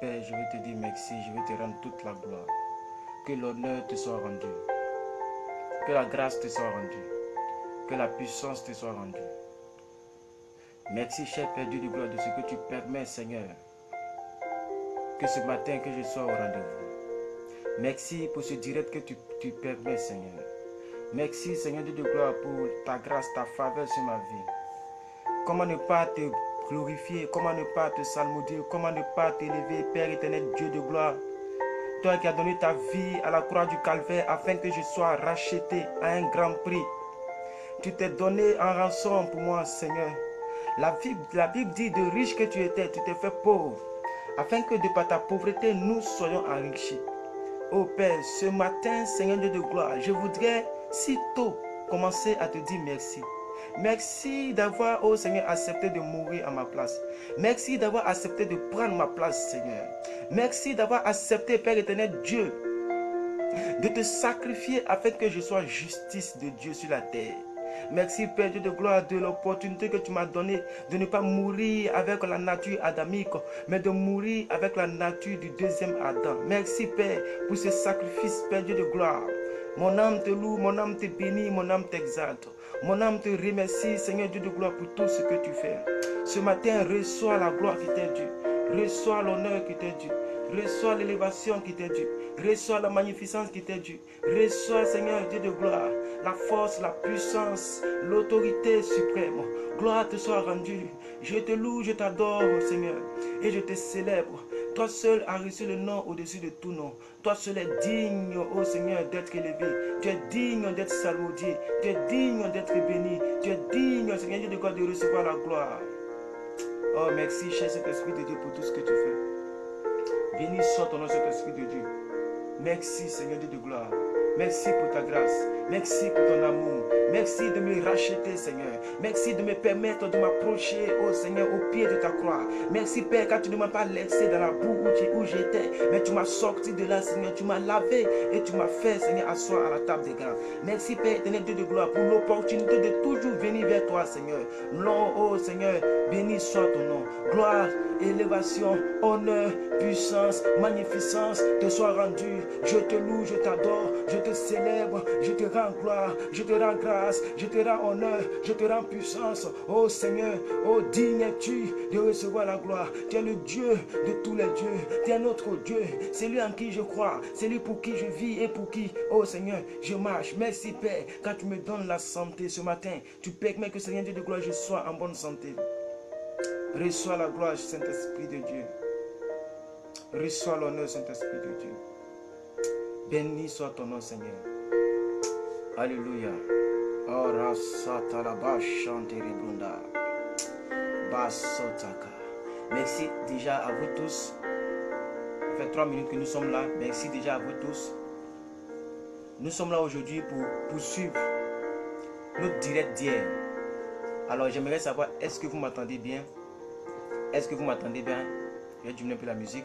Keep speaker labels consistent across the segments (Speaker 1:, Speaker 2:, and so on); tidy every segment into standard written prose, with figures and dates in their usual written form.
Speaker 1: Père, je veux te dire merci, je veux te rendre toute la gloire. Que l'honneur te soit rendu. Que la grâce te soit rendue. Que la puissance te soit rendue. Merci, cher Père Dieu de gloire, de ce que tu permets, Seigneur. Que ce matin, que je sois au rendez-vous. Merci pour ce direct que tu permets, Seigneur. Merci, Seigneur Dieu de gloire, pour ta grâce, ta faveur sur ma vie. Comment ne pas te glorifier, comment ne pas te salmodier, comment ne pas t'élever, Père éternel, Dieu de gloire. Toi qui as donné ta vie à la croix du calvaire afin que je sois racheté à un grand prix. Tu t'es donné en rançon pour moi, Seigneur. La Bible dit de riche que tu étais, tu t'es fait pauvre, afin que de par ta pauvreté, nous soyons enrichis. Oh Père, ce matin, Seigneur Dieu de gloire, je voudrais si tôt commencer à te dire merci. Merci d'avoir, oh Seigneur, accepté de mourir à ma place. Merci d'avoir accepté de prendre ma place, Seigneur. Merci d'avoir accepté, Père éternel Dieu, de te sacrifier afin que je sois justice de Dieu sur la terre. Merci Père Dieu de gloire de l'opportunité que tu m'as donnée de ne pas mourir avec la nature adamique, mais de mourir avec la nature du deuxième Adam. Merci Père pour ce sacrifice, Père Dieu de gloire. Mon âme te loue, mon âme te bénit, mon âme t'exalte. Mon âme te remercie, Seigneur Dieu de gloire, pour tout ce que tu fais. Ce matin, reçois la gloire qui t'est due. Reçois l'honneur qui t'est dû. Reçois l'élévation qui t'est due. Reçois la magnificence qui t'est due. Reçois, Seigneur Dieu de gloire, la force, la puissance, l'autorité suprême. Gloire te soit rendue. Je te loue, je t'adore, Seigneur, et je te célèbre. Toi seul as reçu le nom au-dessus de tout nom. Toi seul es digne, ô Seigneur, d'être élevé. Tu es digne d'être salmodié. Tu es digne d'être béni. Tu es digne, Seigneur Dieu de gloire, de recevoir la gloire. Oh, merci, cher Saint-Esprit de Dieu, pour tout ce que tu fais. Béni soit ton nom, Saint-Esprit de Dieu. Merci, Seigneur Dieu de gloire. Merci pour ta grâce. Merci pour ton amour. Merci de me racheter, Seigneur. Merci de me permettre de m'approcher, oh Seigneur, au pied de ta croix. Merci, Père, car tu ne m'as pas laissé dans la boue où j'étais, mais tu m'as sorti de là, Seigneur. Tu m'as lavé et tu m'as fait, Seigneur, asseoir à la table des grands. Merci, Père, éternel Dieu de gloire, pour l'opportunité de toujours venir vers toi, Seigneur. Non, oh Seigneur, béni soit ton nom. Gloire, élévation, honneur, puissance, magnificence te soit rendue. Je te loue, je t'adore, je te célèbre, je te rends gloire, je te rends grâce, je te rends honneur, je te rends puissance. Oh Seigneur, oh digne es-tu de recevoir la gloire. Tu es le Dieu de tous les dieux, tu es notre Dieu, c'est lui en qui je crois, c'est lui pour qui je vis et pour qui, oh Seigneur, je marche. Merci Père, quand tu me donnes la santé ce matin, tu permets que Seigneur Dieu de gloire, je sois en bonne santé. Reçois la gloire, Saint-Esprit de Dieu. Reçois l'honneur, Saint-Esprit de Dieu. Béni soit ton nom, Seigneur. Alléluia. Ora satalaba chanteribunda. Basotaka. Merci déjà à vous tous. Ça fait 3 minutes que nous sommes là. Merci déjà à vous tous. Nous sommes là aujourd'hui pour poursuivre notre direct d'hier. Alors j'aimerais savoir, est-ce que vous m'entendez bien? Est-ce que vous m'entendez bien? Je vais diminuer un peu la musique.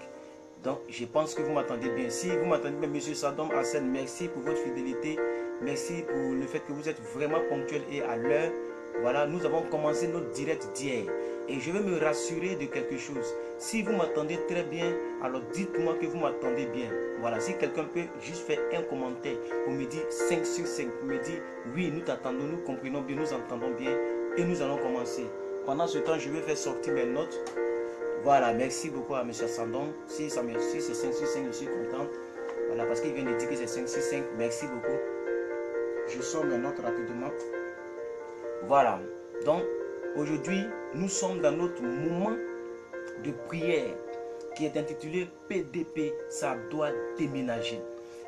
Speaker 1: Donc, je pense que vous m'entendez bien. Si vous m'entendez bien, Monsieur Sadom Hassan, merci pour votre fidélité. Merci pour le fait que vous êtes vraiment ponctuel et à l'heure. Voilà, nous avons commencé notre direct d'hier. Et je veux me rassurer de quelque chose. Si vous m'entendez très bien, alors dites-moi que vous m'entendez bien. Voilà, si quelqu'un peut juste faire un commentaire pour me dire 5 sur 5, pour me dire oui, nous t'attendons, nous comprenons bien, nous entendons bien et nous allons commencer. Pendant ce temps, je vais faire sortir mes notes. Voilà, merci beaucoup à M. Sandon. Si c'est 5 sur 5, je suis content. Voilà, parce qu'il vient de dire que c'est 5 sur 5. Merci beaucoup. Je sors mes notes rapidement. Voilà. Donc, aujourd'hui, nous sommes dans notre moment de prière qui est intitulé PDP, ça doit déménager.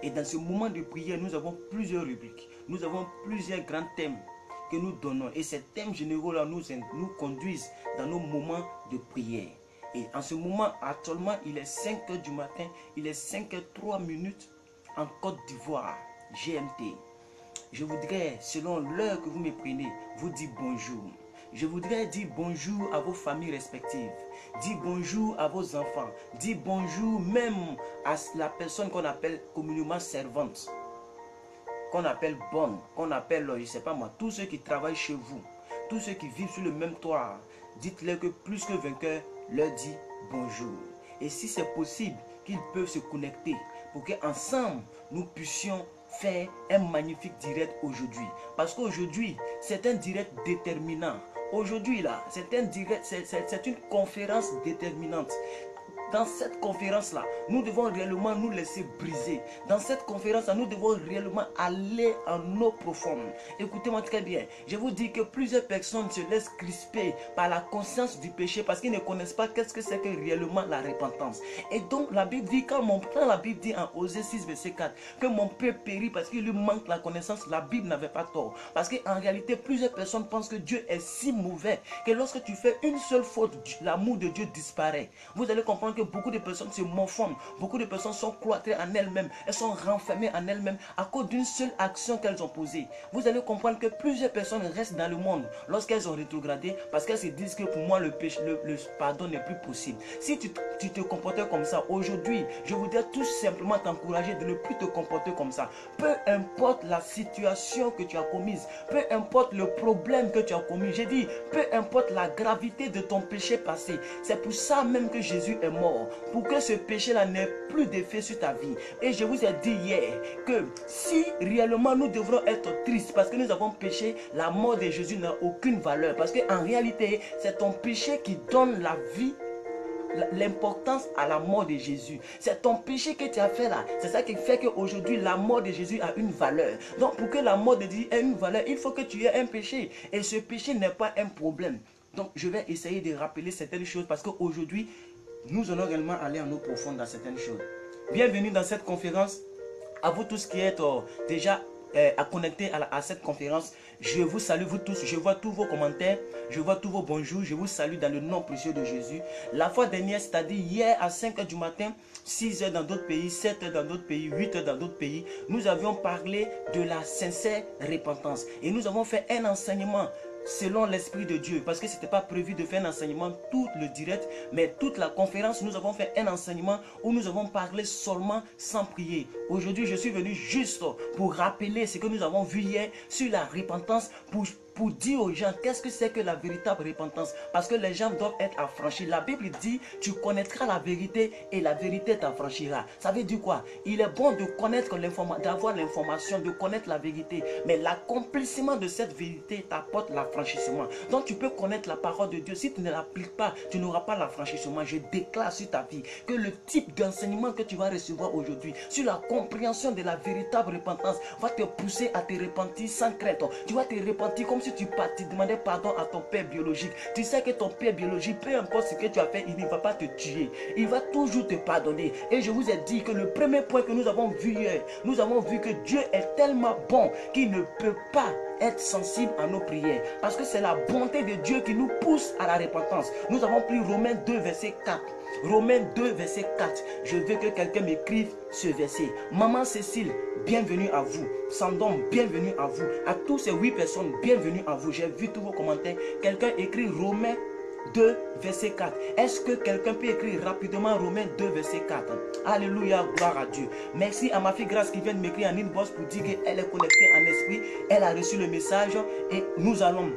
Speaker 1: Et dans ce moment de prière, nous avons plusieurs rubriques. Nous avons plusieurs grands thèmes que nous donnons. Et ces thèmes généraux-là nous conduisent dans nos moments de prière. Et en ce moment, actuellement, il est 5 h du matin, il est 5 h 03 en Côte d'Ivoire, GMT. Je voudrais, selon l'heure que vous me prenez, vous dire bonjour. Je voudrais dire bonjour à vos familles respectives. Dire bonjour à vos enfants. Dire bonjour même à la personne qu'on appelle communément servante. Qu'on appelle bonne, qu'on appelle, je ne sais pas moi, tous ceux qui travaillent chez vous. Tous ceux qui vivent sur le même toit. dites-leur que plus que vainqueur leur dit bonjour. Et si c'est possible, qu'ils peuvent se connecter pour qu'ensemble, nous puissions faire un magnifique direct aujourd'hui. Parce qu'aujourd'hui, c'est un direct déterminant. Aujourd'hui, là, c'est un direct, c'est une conférence déterminante. Dans cette conférence-là, nous devons réellement nous laisser briser. Dans cette conférence-là, nous devons réellement aller en eau profonde. Écoutez-moi très bien. Je vous dis que plusieurs personnes se laissent crisper par la conscience du péché parce qu'ils ne connaissent pas qu'est-ce que c'est que réellement la repentance. Et donc, la Bible dit, quand la Bible dit en Osée 6, verset 4, que mon peuple périt parce qu'il lui manque la connaissance, la Bible n'avait pas tort. Parce qu'en réalité, plusieurs personnes pensent que Dieu est si mauvais que lorsque tu fais une seule faute, l'amour de Dieu disparaît. Vous allez comprendre que beaucoup de personnes se morfondent, beaucoup de personnes sont cloîtrées en elles-mêmes, elles sont renfermées en elles-mêmes à cause d'une seule action qu'elles ont posée. Vous allez comprendre que plusieurs personnes restent dans le monde lorsqu'elles ont rétrogradé parce qu'elles se disent que pour moi le pardon n'est plus possible. Si tu te comportais comme ça aujourd'hui, je voudrais tout simplement t'encourager de ne plus te comporter comme ça. Peu importe la situation que tu as commise, peu importe le problème que tu as commis, j'ai dit peu importe la gravité de ton péché passé, c'est pour ça même que Jésus est mort. Pour que ce péché-là n'ait plus d'effet sur ta vie. Et je vous ai dit hier que si réellement nous devrons être tristes parce que nous avons péché, la mort de Jésus n'a aucune valeur. Parce qu'en réalité, c'est ton péché qui donne la vie, l'importance à la mort de Jésus. C'est ton péché que tu as fait là. C'est ça qui fait qu'aujourd'hui la mort de Jésus a une valeur. Donc pour que la mort de Jésus ait une valeur, il faut que tu aies un péché. Et ce péché n'est pas un problème. Donc je vais essayer de rappeler certaines choses parce qu'aujourd'hui, nous allons réellement aller en eau profonde dans certaines choses. Bienvenue dans cette conférence. À vous tous qui êtes déjà connectés à cette conférence, je vous salue vous tous. Je vois tous vos commentaires, je vois tous vos bonjours. Je vous salue dans le nom précieux de Jésus. La fois dernière, c'est-à-dire hier à 5 h du matin, 6 h dans d'autres pays, 7 h dans d'autres pays, 8 h dans d'autres pays, nous avions parlé de la sincère repentance. Et nous avons fait un enseignement selon l'Esprit de Dieu, parce que ce n'était pas prévu de faire un enseignement tout le direct, mais toute la conférence, nous avons fait un enseignement où nous avons parlé seulement sans prier. Aujourd'hui, je suis venu juste pour rappeler ce que nous avons vu hier sur la repentance, pour dire aux gens qu'est-ce que c'est que la véritable repentance. Parce que les gens doivent être affranchis. La Bible dit, tu connaîtras la vérité et la vérité t'affranchira. Ça veut dire quoi? Il est bon de connaître d'avoir l'information, de connaître la vérité. Mais l'accomplissement de cette vérité t'apporte l'affranchissement. Donc tu peux connaître la parole de Dieu. Si tu ne l'appliques pas, tu n'auras pas l'affranchissement. Je déclare sur ta vie que le type d'enseignement que tu vas recevoir aujourd'hui, sur la compréhension de la véritable repentance, va te pousser à te repentir sans crainte. Tu vas te repentir comme si tu demandais pardon à ton père biologique. Tu sais que ton père biologique, peu importe ce que tu as fait, il ne va pas te tuer. Il va toujours te pardonner. Et je vous ai dit que le premier point que nous avons vu hier, nous avons vu que Dieu est tellement bon qu'il ne peut pas être sensible à nos prières. Parce que c'est la bonté de Dieu qui nous pousse à la repentance. Nous avons pris Romains 2, verset 4. Romains 2, verset 4. Je veux que quelqu'un m'écrive ce verset. Maman Cécile, bienvenue à vous. Sandom, bienvenue à vous. À tous ces 8 personnes, bienvenue à vous. J'ai vu tous vos commentaires. Quelqu'un écrit Romains 2, verset 4. Est-ce que quelqu'un peut écrire rapidement Romains 2, verset 4? Alléluia, gloire à Dieu. Merci à ma fille Grâce qui vient de m'écrire en inbox pour dire qu'elle est connectée en esprit. Elle a reçu le message et nous allons.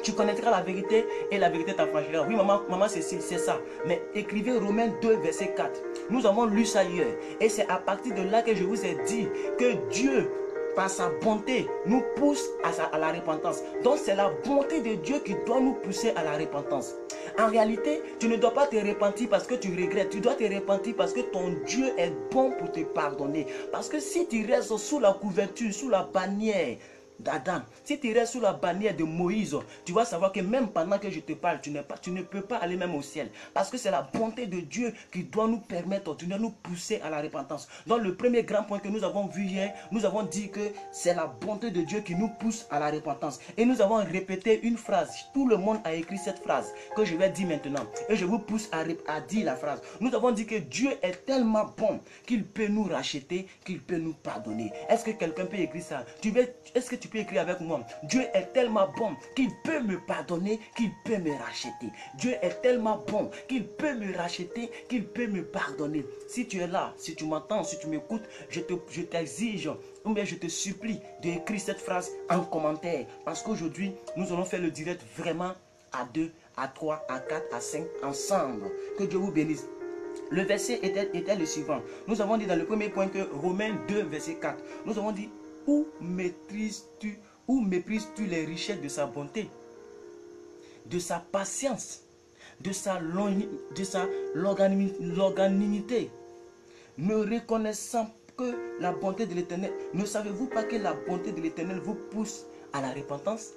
Speaker 1: Tu connaîtras la vérité et la vérité t'affranchira. Oui, maman Cécile, c'est ça. Mais écrivez Romains 2, verset 4. Nous avons lu ça hier. Et c'est à partir de là que je vous ai dit que Dieu, par sa bonté, nous pousse à la repentance. Donc c'est la bonté de Dieu qui doit nous pousser à la repentance. En réalité, tu ne dois pas te repentir parce que tu regrettes. Tu dois te repentir parce que ton Dieu est bon pour te pardonner. Parce que si tu restes sous la couverture, sous la bannière d'Adam, si tu restes sous la bannière de Moïse, tu vas savoir que même pendant que je te parle, tu ne peux pas aller même au ciel. Parce que c'est la bonté de Dieu qui doit nous permettre, qui doit nous pousser à la repentance. Donc le premier grand point que nous avons vu hier, nous avons dit que c'est la bonté de Dieu qui nous pousse à la repentance. Et nous avons répété une phrase. Tout le monde a écrit cette phrase que je vais dire maintenant. Et je vous pousse à dire la phrase. Nous avons dit que Dieu est tellement bon qu'il peut nous racheter, qu'il peut nous pardonner. Est-ce que quelqu'un peut écrire ça? Est-ce que tu peux écrire avec moi? Dieu est tellement bon qu'il peut me pardonner, qu'il peut me racheter. Dieu est tellement bon qu'il peut me racheter, qu'il peut me pardonner. Si tu es là, si tu m'entends, si tu m'écoutes, je t'exige, ou bien je te supplie d'écrire cette phrase en commentaire. Parce qu'aujourd'hui, nous allons faire le direct vraiment à deux à 3, à 4, à 5 ensemble. Que Dieu vous bénisse. Le verset était le suivant. Nous avons dit dans le premier point que Romains 2, verset 4. Nous avons dit, où méprises-tu les richesses de sa bonté, de sa patience, de sa longanimité, ne reconnaissant que la bonté de l'Éternel. Ne savez-vous pas que la bonté de l'Éternel vous pousse à la repentance?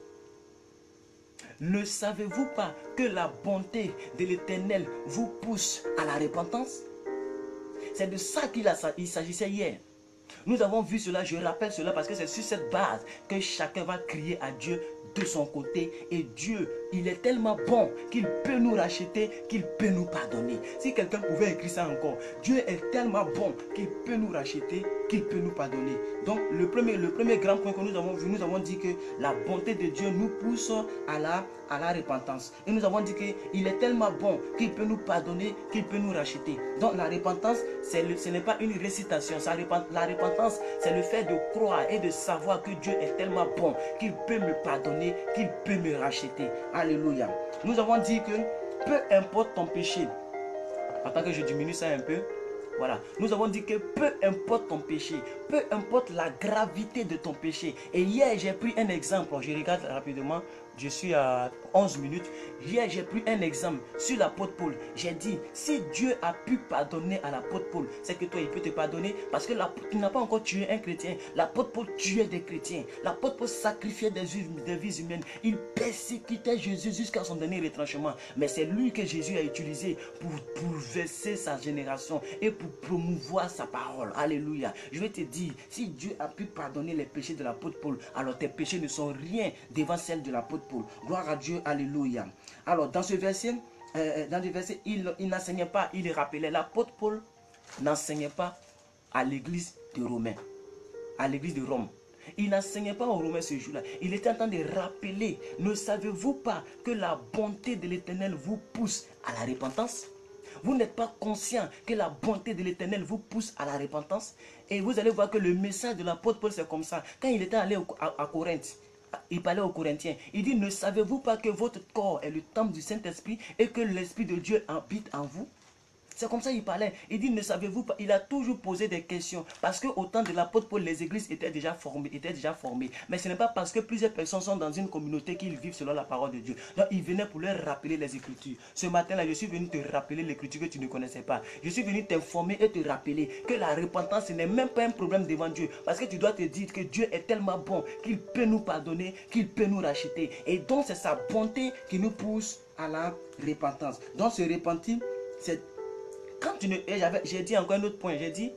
Speaker 1: Ne savez-vous pas que la bonté de l'Éternel vous pousse à la repentance? C'est de ça qu'il s'agissait hier. Nous avons vu cela, je rappelle cela parce que c'est sur cette base que chacun va crier à Dieu de son côté. Et Dieu, il est tellement bon qu'il peut nous racheter, qu'il peut nous pardonner. Si quelqu'un pouvait écrire ça encore, Dieu est tellement bon qu'il peut nous racheter, qu'il peut nous pardonner. Donc le premier grand point que nous avons vu, nous avons dit que la bonté de Dieu nous pousse à la repentance. Et nous avons dit qu'il est tellement bon qu'il peut nous pardonner, qu'il peut nous racheter. Donc la repentance, ce n'est pas une récitation. La repentance, c'est le fait de croire et de savoir que Dieu est tellement bon qu'il peut me pardonner, qu'il peut me racheter. Alléluia. Nous avons dit que peu importe ton péché, attends que je diminue ça un peu. Voilà, nous avons dit que peu importe ton péché, peu importe la gravité de ton péché. Et hier, j'ai pris un exemple, je regarde rapidement, je suis à 11 minutes. Hier, j'ai pris un exemple sur l'apôtre Paul. J'ai dit, si Dieu a pu pardonner à l'apôtre Paul, c'est que toi, il peut te pardonner parce que tu n'as pas encore tué un chrétien. L'apôtre Paul tuait des chrétiens. L'apôtre Paul sacrifiait des vies humaines. Il persécutait Jésus jusqu'à son dernier retranchement. Mais c'est lui que Jésus a utilisé pour bouleverser sa génération et pour promouvoir sa parole. Alléluia. Je vais te dire, si Dieu a pu pardonner les péchés de l'apôtre Paul, alors tes péchés ne sont rien devant celles de l'apôtre Paul. Gloire à Dieu, alléluia. Alors dans ce verset, il n'enseignait pas, il rappelait, l'apôtre Paul n'enseignait pas à l'église de Romains, à l'église de Rome. Il n'enseignait pas aux Romains ce jour-là. Il était en train de rappeler, ne savez-vous pas que la bonté de l'Éternel vous pousse à la repentance? Vous n'êtes pas conscient que la bonté de l'Éternel vous pousse à la repentance? Et vous allez voir que le message de l'apôtre Paul, c'est comme ça. Quand il était allé à Corinthe, il parlait aux Corinthiens. Il dit, ne savez-vous pas que votre corps est le temple du Saint-Esprit et que l'Esprit de Dieu habite en vous? C'est comme ça qu'il parlait. Il dit, ne savez-vous pas? Il a toujours posé des questions. Parce qu'au temps de l'apôtre Paul, les églises étaient déjà formées. Mais ce n'est pas parce que plusieurs personnes sont dans une communauté qu'ils vivent selon la parole de Dieu. Donc, il venait pour leur rappeler les Écritures. Ce matin-là, je suis venu te rappeler l'Écriture que tu ne connaissais pas. Je suis venu t'informer et te rappeler que la repentance, ce n'est même pas un problème devant Dieu. Parce que tu dois te dire que Dieu est tellement bon qu'il peut nous pardonner, qu'il peut nous racheter. Et donc, c'est sa bonté qui nous pousse à la repentance. Donc, se repentir, c'est... J'ai dit encore un autre point, j'ai dit,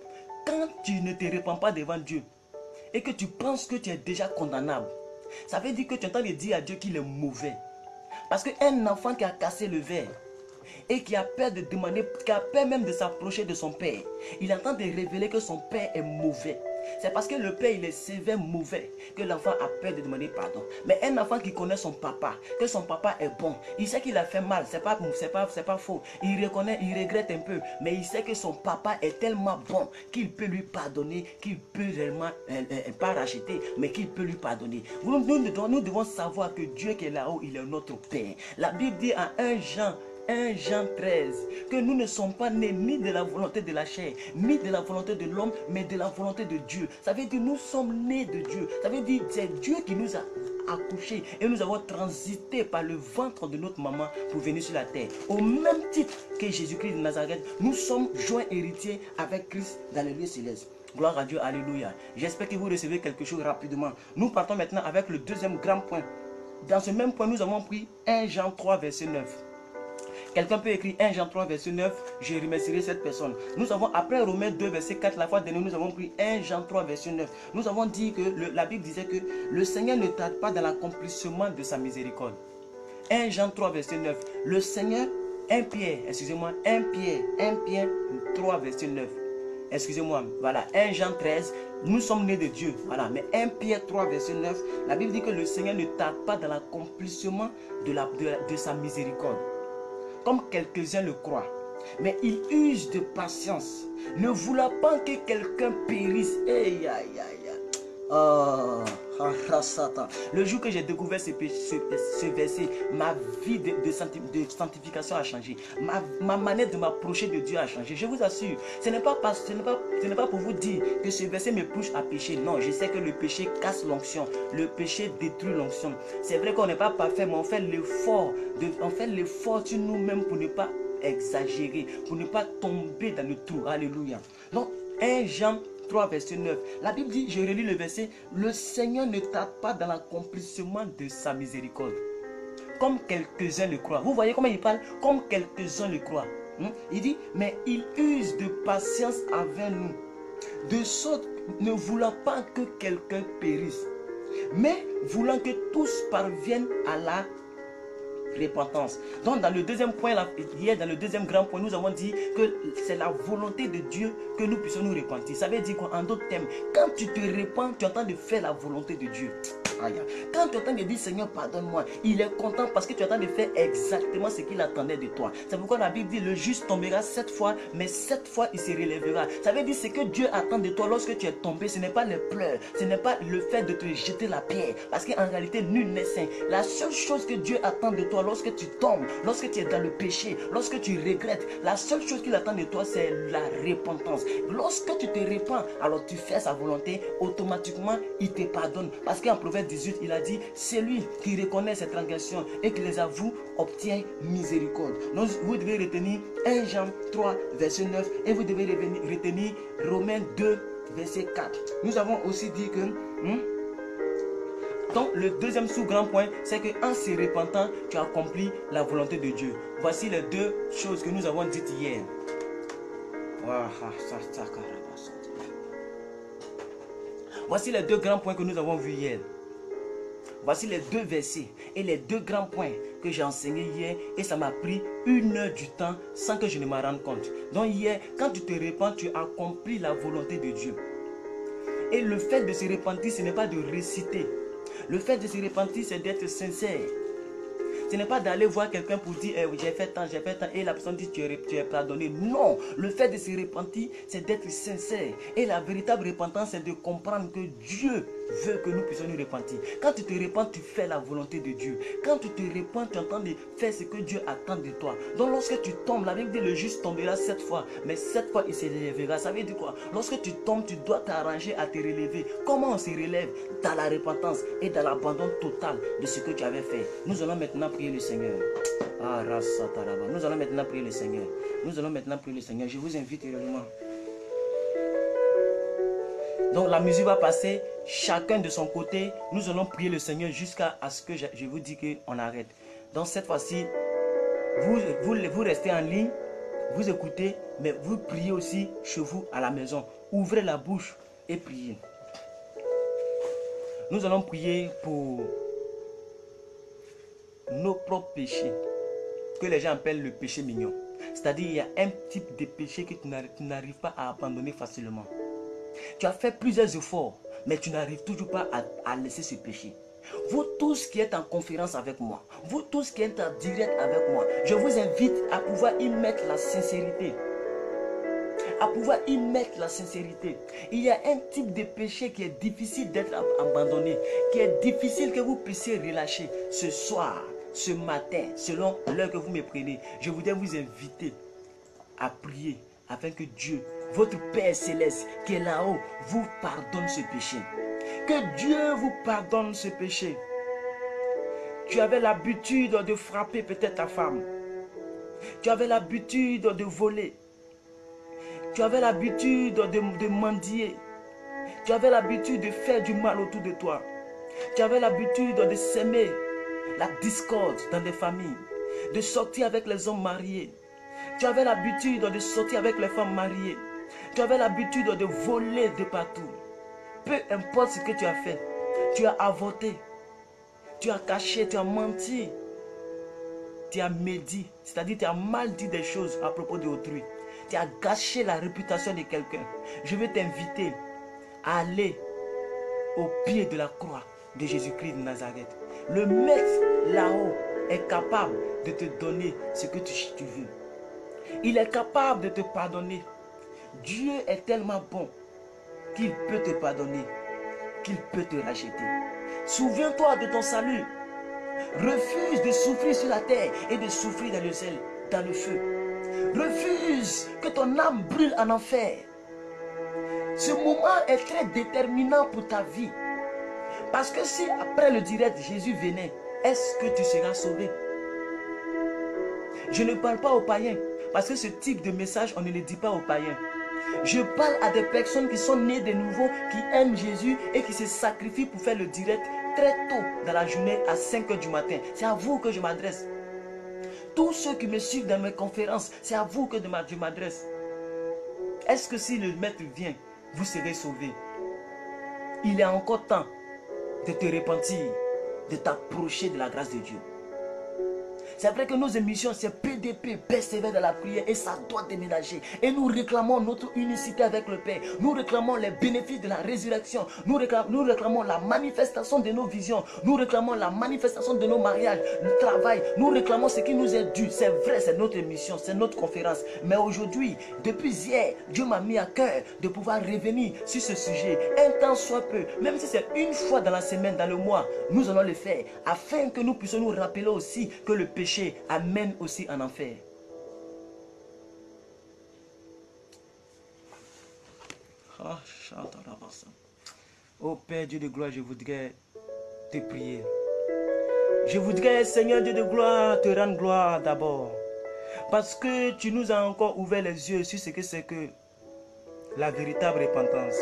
Speaker 1: quand tu ne te repens pas devant Dieu et que tu penses que tu es déjà condamnable, ça veut dire que tu es en train de dire à Dieu qu'il est mauvais. Parce qu'un enfant qui a cassé le verre et qui a peur de demander, qui a peur même de s'approcher de son père, il est en train de révéler que son père est mauvais. C'est parce que le père il est sévère mauvais que l'enfant a peur de demander pardon. Mais un enfant qui connaît son papa, que son papa est bon, il sait qu'il a fait mal, c'est pas faux. Il reconnaît, il regrette un peu, mais il sait que son papa est tellement bon qu'il peut lui pardonner, qu'il peut réellement pas racheter, mais qu'il peut lui pardonner. Nous devons savoir que Dieu qui est là-haut, il est notre Père. La Bible dit en 1 Jean 13, que nous ne sommes pas nés ni de la volonté de la chair, ni de la volonté de l'homme, mais de la volonté de Dieu. Ça veut dire que nous sommes nés de Dieu. Ça veut dire que c'est Dieu qui nous a accouchés et nous avons transité par le ventre de notre maman pour venir sur la terre. Au même titre que Jésus-Christ de Nazareth, nous sommes joints héritiers avec Christ dans les lieux célestes. Gloire à Dieu, alléluia. J'espère que vous recevez quelque chose rapidement. Nous partons maintenant avec le deuxième grand point. Dans ce même point, nous avons pris 1 Jean 3, verset 9. Quelqu'un peut écrire 1 Jean 3, verset 9, je remercierai cette personne. Nous avons, après Romains 2, verset 4, la fois dernière, nous avons pris 1 Jean 3, verset 9. Nous avons dit que la Bible disait que le Seigneur ne tarde pas dans l'accomplissement de sa miséricorde. 1 Jean 3, verset 9. Le Seigneur, 1 Pierre 3, verset 9. Excusez-moi, voilà, 1 Jean 13, nous sommes nés de Dieu, voilà, mais 1 Pierre 3, verset 9, la Bible dit que le Seigneur ne tarde pas dans l'accomplissement de sa miséricorde, comme quelques-uns le croient, mais il use de patience, ne voulant pas que quelqu'un périsse. Ah, le jour que j'ai découvert ce verset, ma vie de sanctification a changé. Ma manière de m'approcher de Dieu a changé. Je vous assure, ce n'est pas pour vous dire que ce verset me pousse à pécher. Non, je sais que le péché casse l'onction. Le péché détruit l'onction. C'est vrai qu'on n'est pas parfait, mais on fait l'effort sur nous-mêmes pour ne pas exagérer, pour ne pas tomber dans le trou. Alléluia. Donc, 1 Jean 3, verset 9. La Bible dit, je relis le verset, le Seigneur ne tarde pas dans l'accomplissement de sa miséricorde, comme quelques-uns le croient. Vous voyez comment il parle? Comme quelques-uns le croient. Il dit, mais il use de patience avec nous, de sorte ne voulant pas que quelqu'un périsse, mais voulant que tous parviennent à la repentance. Donc dans le deuxième point, hier dans le deuxième grand point, nous avons dit que c'est la volonté de Dieu que nous puissions nous repentir. Ça veut dire quoi? En d'autres termes, quand tu te repens, tu es en train de faire la volonté de Dieu. Quand tu es en train de dire Seigneur pardonne-moi, il est content parce que tu es en train de faire exactement ce qu'il attendait de toi. C'est pourquoi la Bible dit le juste tombera 7 fois, mais 7 fois il se relèvera. Ça veut dire ce que Dieu attend de toi lorsque tu es tombé, ce n'est pas les pleurs, ce n'est pas le fait de te jeter la pierre, parce qu'en réalité nul n'est saint. La seule chose que Dieu attend de toi lorsque tu tombes, lorsque tu es dans le péché, lorsque tu regrettes, la seule chose qu'il attend de toi c'est la repentance. Lorsque tu te repens, alors tu fais sa volonté, automatiquement il te pardonne. Parce qu'en Proverbe 18, il a dit, celui qui reconnaît ses transgressions et qui les avoue obtient miséricorde. Donc vous devez retenir 1 Jean 3, verset 9 et vous devez retenir Romains 2, verset 4. Nous avons aussi dit que... Donc le deuxième sous-grand point, c'est qu'en se repentant, tu accomplis la volonté de Dieu. Voici les deux choses que nous avons dites hier. Voici les deux grands points que nous avons vus hier. Voici les deux versets et les deux grands points que j'ai enseignés hier et ça m'a pris 1 heure du temps sans que je ne m'en rende compte. Donc hier, quand tu te repens, tu accomplis la volonté de Dieu. Et le fait de se repentir, ce n'est pas de réciter. Le fait de se repentir, c'est d'être sincère. Ce n'est pas d'aller voir quelqu'un pour dire j'ai fait tant, et la personne dit tu es pardonné. Non, le fait de se repentir, c'est d'être sincère. Et la véritable repentance, c'est de comprendre que Dieu veut que nous puissions nous repentir. Quand tu te repens, tu fais la volonté de Dieu. Quand tu te repens, tu es en train de faire ce que Dieu attend de toi. Donc lorsque tu tombes, la Bible dit le juste tombera 7 fois, mais 7 fois il se relèvera. Ça veut dire quoi? Lorsque tu tombes, tu dois t'arranger à te relever. Comment on se relève? Dans la repentance et dans l'abandon total de ce que tu avais fait. Nous allons maintenant prier le Seigneur. Nous allons maintenant prier le Seigneur. Nous allons maintenant prier le Seigneur. Je vous invite réellement. Donc la musique va passer, chacun de son côté. Nous allons prier le Seigneur jusqu'à ce que je vous dis qu'on arrête. Donc cette fois-ci, vous restez en ligne, vous écoutez, mais vous priez aussi chez vous à la maison. Ouvrez la bouche et priez. Nous allons prier pour nos propres péchés, que les gens appellent le péché mignon. C'est-à-dire il y a un type de péché que tu n'arrives pas à abandonner facilement. Tu as fait plusieurs efforts, mais tu n'arrives toujours pas à laisser ce péché. Vous tous qui êtes en conférence avec moi, vous tous qui êtes en direct avec moi, je vous invite à pouvoir y mettre la sincérité. Il y a un type de péché qui est difficile d'être abandonné, qui est difficile que vous puissiez relâcher ce soir, ce matin, selon l'heure que vous me prenez. Je voudrais vous inviter à prier afin que Dieu, votre Père Céleste qui est là-haut, vous pardonne ce péché. Que Dieu vous pardonne ce péché. Tu avais l'habitude de frapper peut-être ta femme. Tu avais l'habitude de voler. Tu avais l'habitude de mendier. Tu avais l'habitude de faire du mal autour de toi. Tu avais l'habitude de s'aimer la discorde dans des familles, de sortir avec les hommes mariés. Tu avais l'habitude de sortir avec les femmes mariées. Tu avais l'habitude de voler de partout. Peu importe ce que tu as fait, tu as avorté, tu as caché, tu as menti, tu as médit, c'est-à-dire tu as mal dit des choses à propos d'autrui. Tu as gâché la réputation de quelqu'un. Je veux t'inviter à aller au pied de la croix de Jésus-Christ de Nazareth. Le maître là-haut est capable de te donner ce que tu veux. Il est capable de te pardonner. Dieu est tellement bon qu'il peut te pardonner, qu'il peut te racheter. Souviens-toi de ton salut. Refuse de souffrir sur la terre et de souffrir dans le ciel, dans le feu. Refuse que ton âme brûle en enfer. Ce moment est très déterminant pour ta vie. Parce que si après le direct, Jésus venait, est-ce que tu seras sauvé? Je ne parle pas aux païens. Parce que ce type de message, on ne le dit pas aux païens. Je parle à des personnes qui sont nées de nouveau, qui aiment Jésus et qui se sacrifient pour faire le direct très tôt dans la journée à 5 h du matin. C'est à vous que je m'adresse. Tous ceux qui me suivent dans mes conférences, c'est à vous que je m'adresse. Est-ce que si le maître vient, vous serez sauvés? Il est encore temps de te repentir, de t'approcher de la grâce de Dieu. C'est vrai que nos émissions, c'est PDP, persévère dans la prière, et ça doit déménager. Et nous réclamons notre unicité avec le Père. Nous réclamons les bénéfices de la résurrection. Nous réclamons la manifestation de nos visions. Nous réclamons la manifestation de nos mariages, le travail. Nous réclamons ce qui nous est dû. C'est vrai, c'est notre émission, c'est notre conférence. Mais aujourd'hui, depuis hier, Dieu m'a mis à cœur de pouvoir revenir sur ce sujet. Un temps soit peu, même si c'est une fois dans la semaine, dans le mois, nous allons le faire. Afin que nous puissions nous rappeler aussi que le péché amène aussi en enfer. Oh Père Dieu de gloire, je voudrais te prier. Je voudrais, Seigneur Dieu de gloire, te rendre gloire d'abord. Parce que tu nous as encore ouvert les yeux sur ce que c'est que la véritable repentance.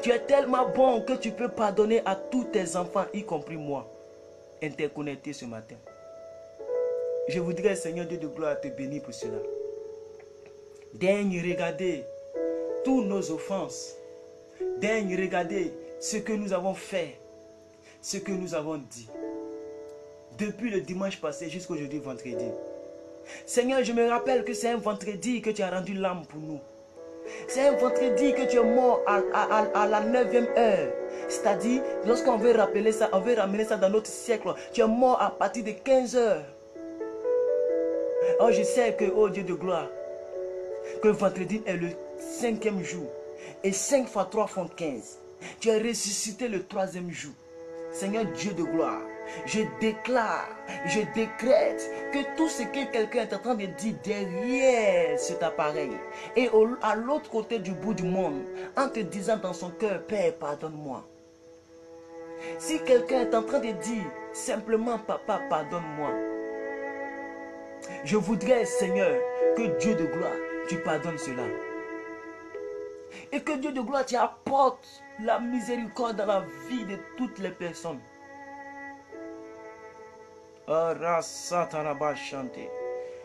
Speaker 1: Tu es tellement bon que tu peux pardonner à tous tes enfants, y compris moi, interconnectés ce matin. Je voudrais, Seigneur Dieu de gloire, te bénir pour cela. Daigne regarder toutes nos offenses. Daigne regarder ce que nous avons fait, ce que nous avons dit. Depuis le dimanche passé jusqu'aujourd'hui, vendredi. Seigneur, je me rappelle que c'est un vendredi que tu as rendu l'âme pour nous. C'est un vendredi que tu es mort à la 9e heure. C'est-à-dire, lorsqu'on veut rappeler ça, on veut ramener ça dans notre siècle. Tu es mort à partir de 15 heures. Oh, je sais que, oh Dieu de gloire, que vendredi est le 5e jour. Et 5 fois 3 font 15. Tu es ressuscité le 3e jour. Seigneur Dieu de gloire, je déclare, je décrète que tout ce que quelqu'un est en train de dire derrière cet appareil et à l'autre côté du bout du monde, en te disant dans son cœur, Père, pardonne-moi. Si quelqu'un est en train de dire simplement, Papa, pardonne-moi, je voudrais, Seigneur, que Dieu de gloire, tu pardonnes cela. Et que Dieu de gloire, tu apportes la miséricorde dans la vie de toutes les personnes.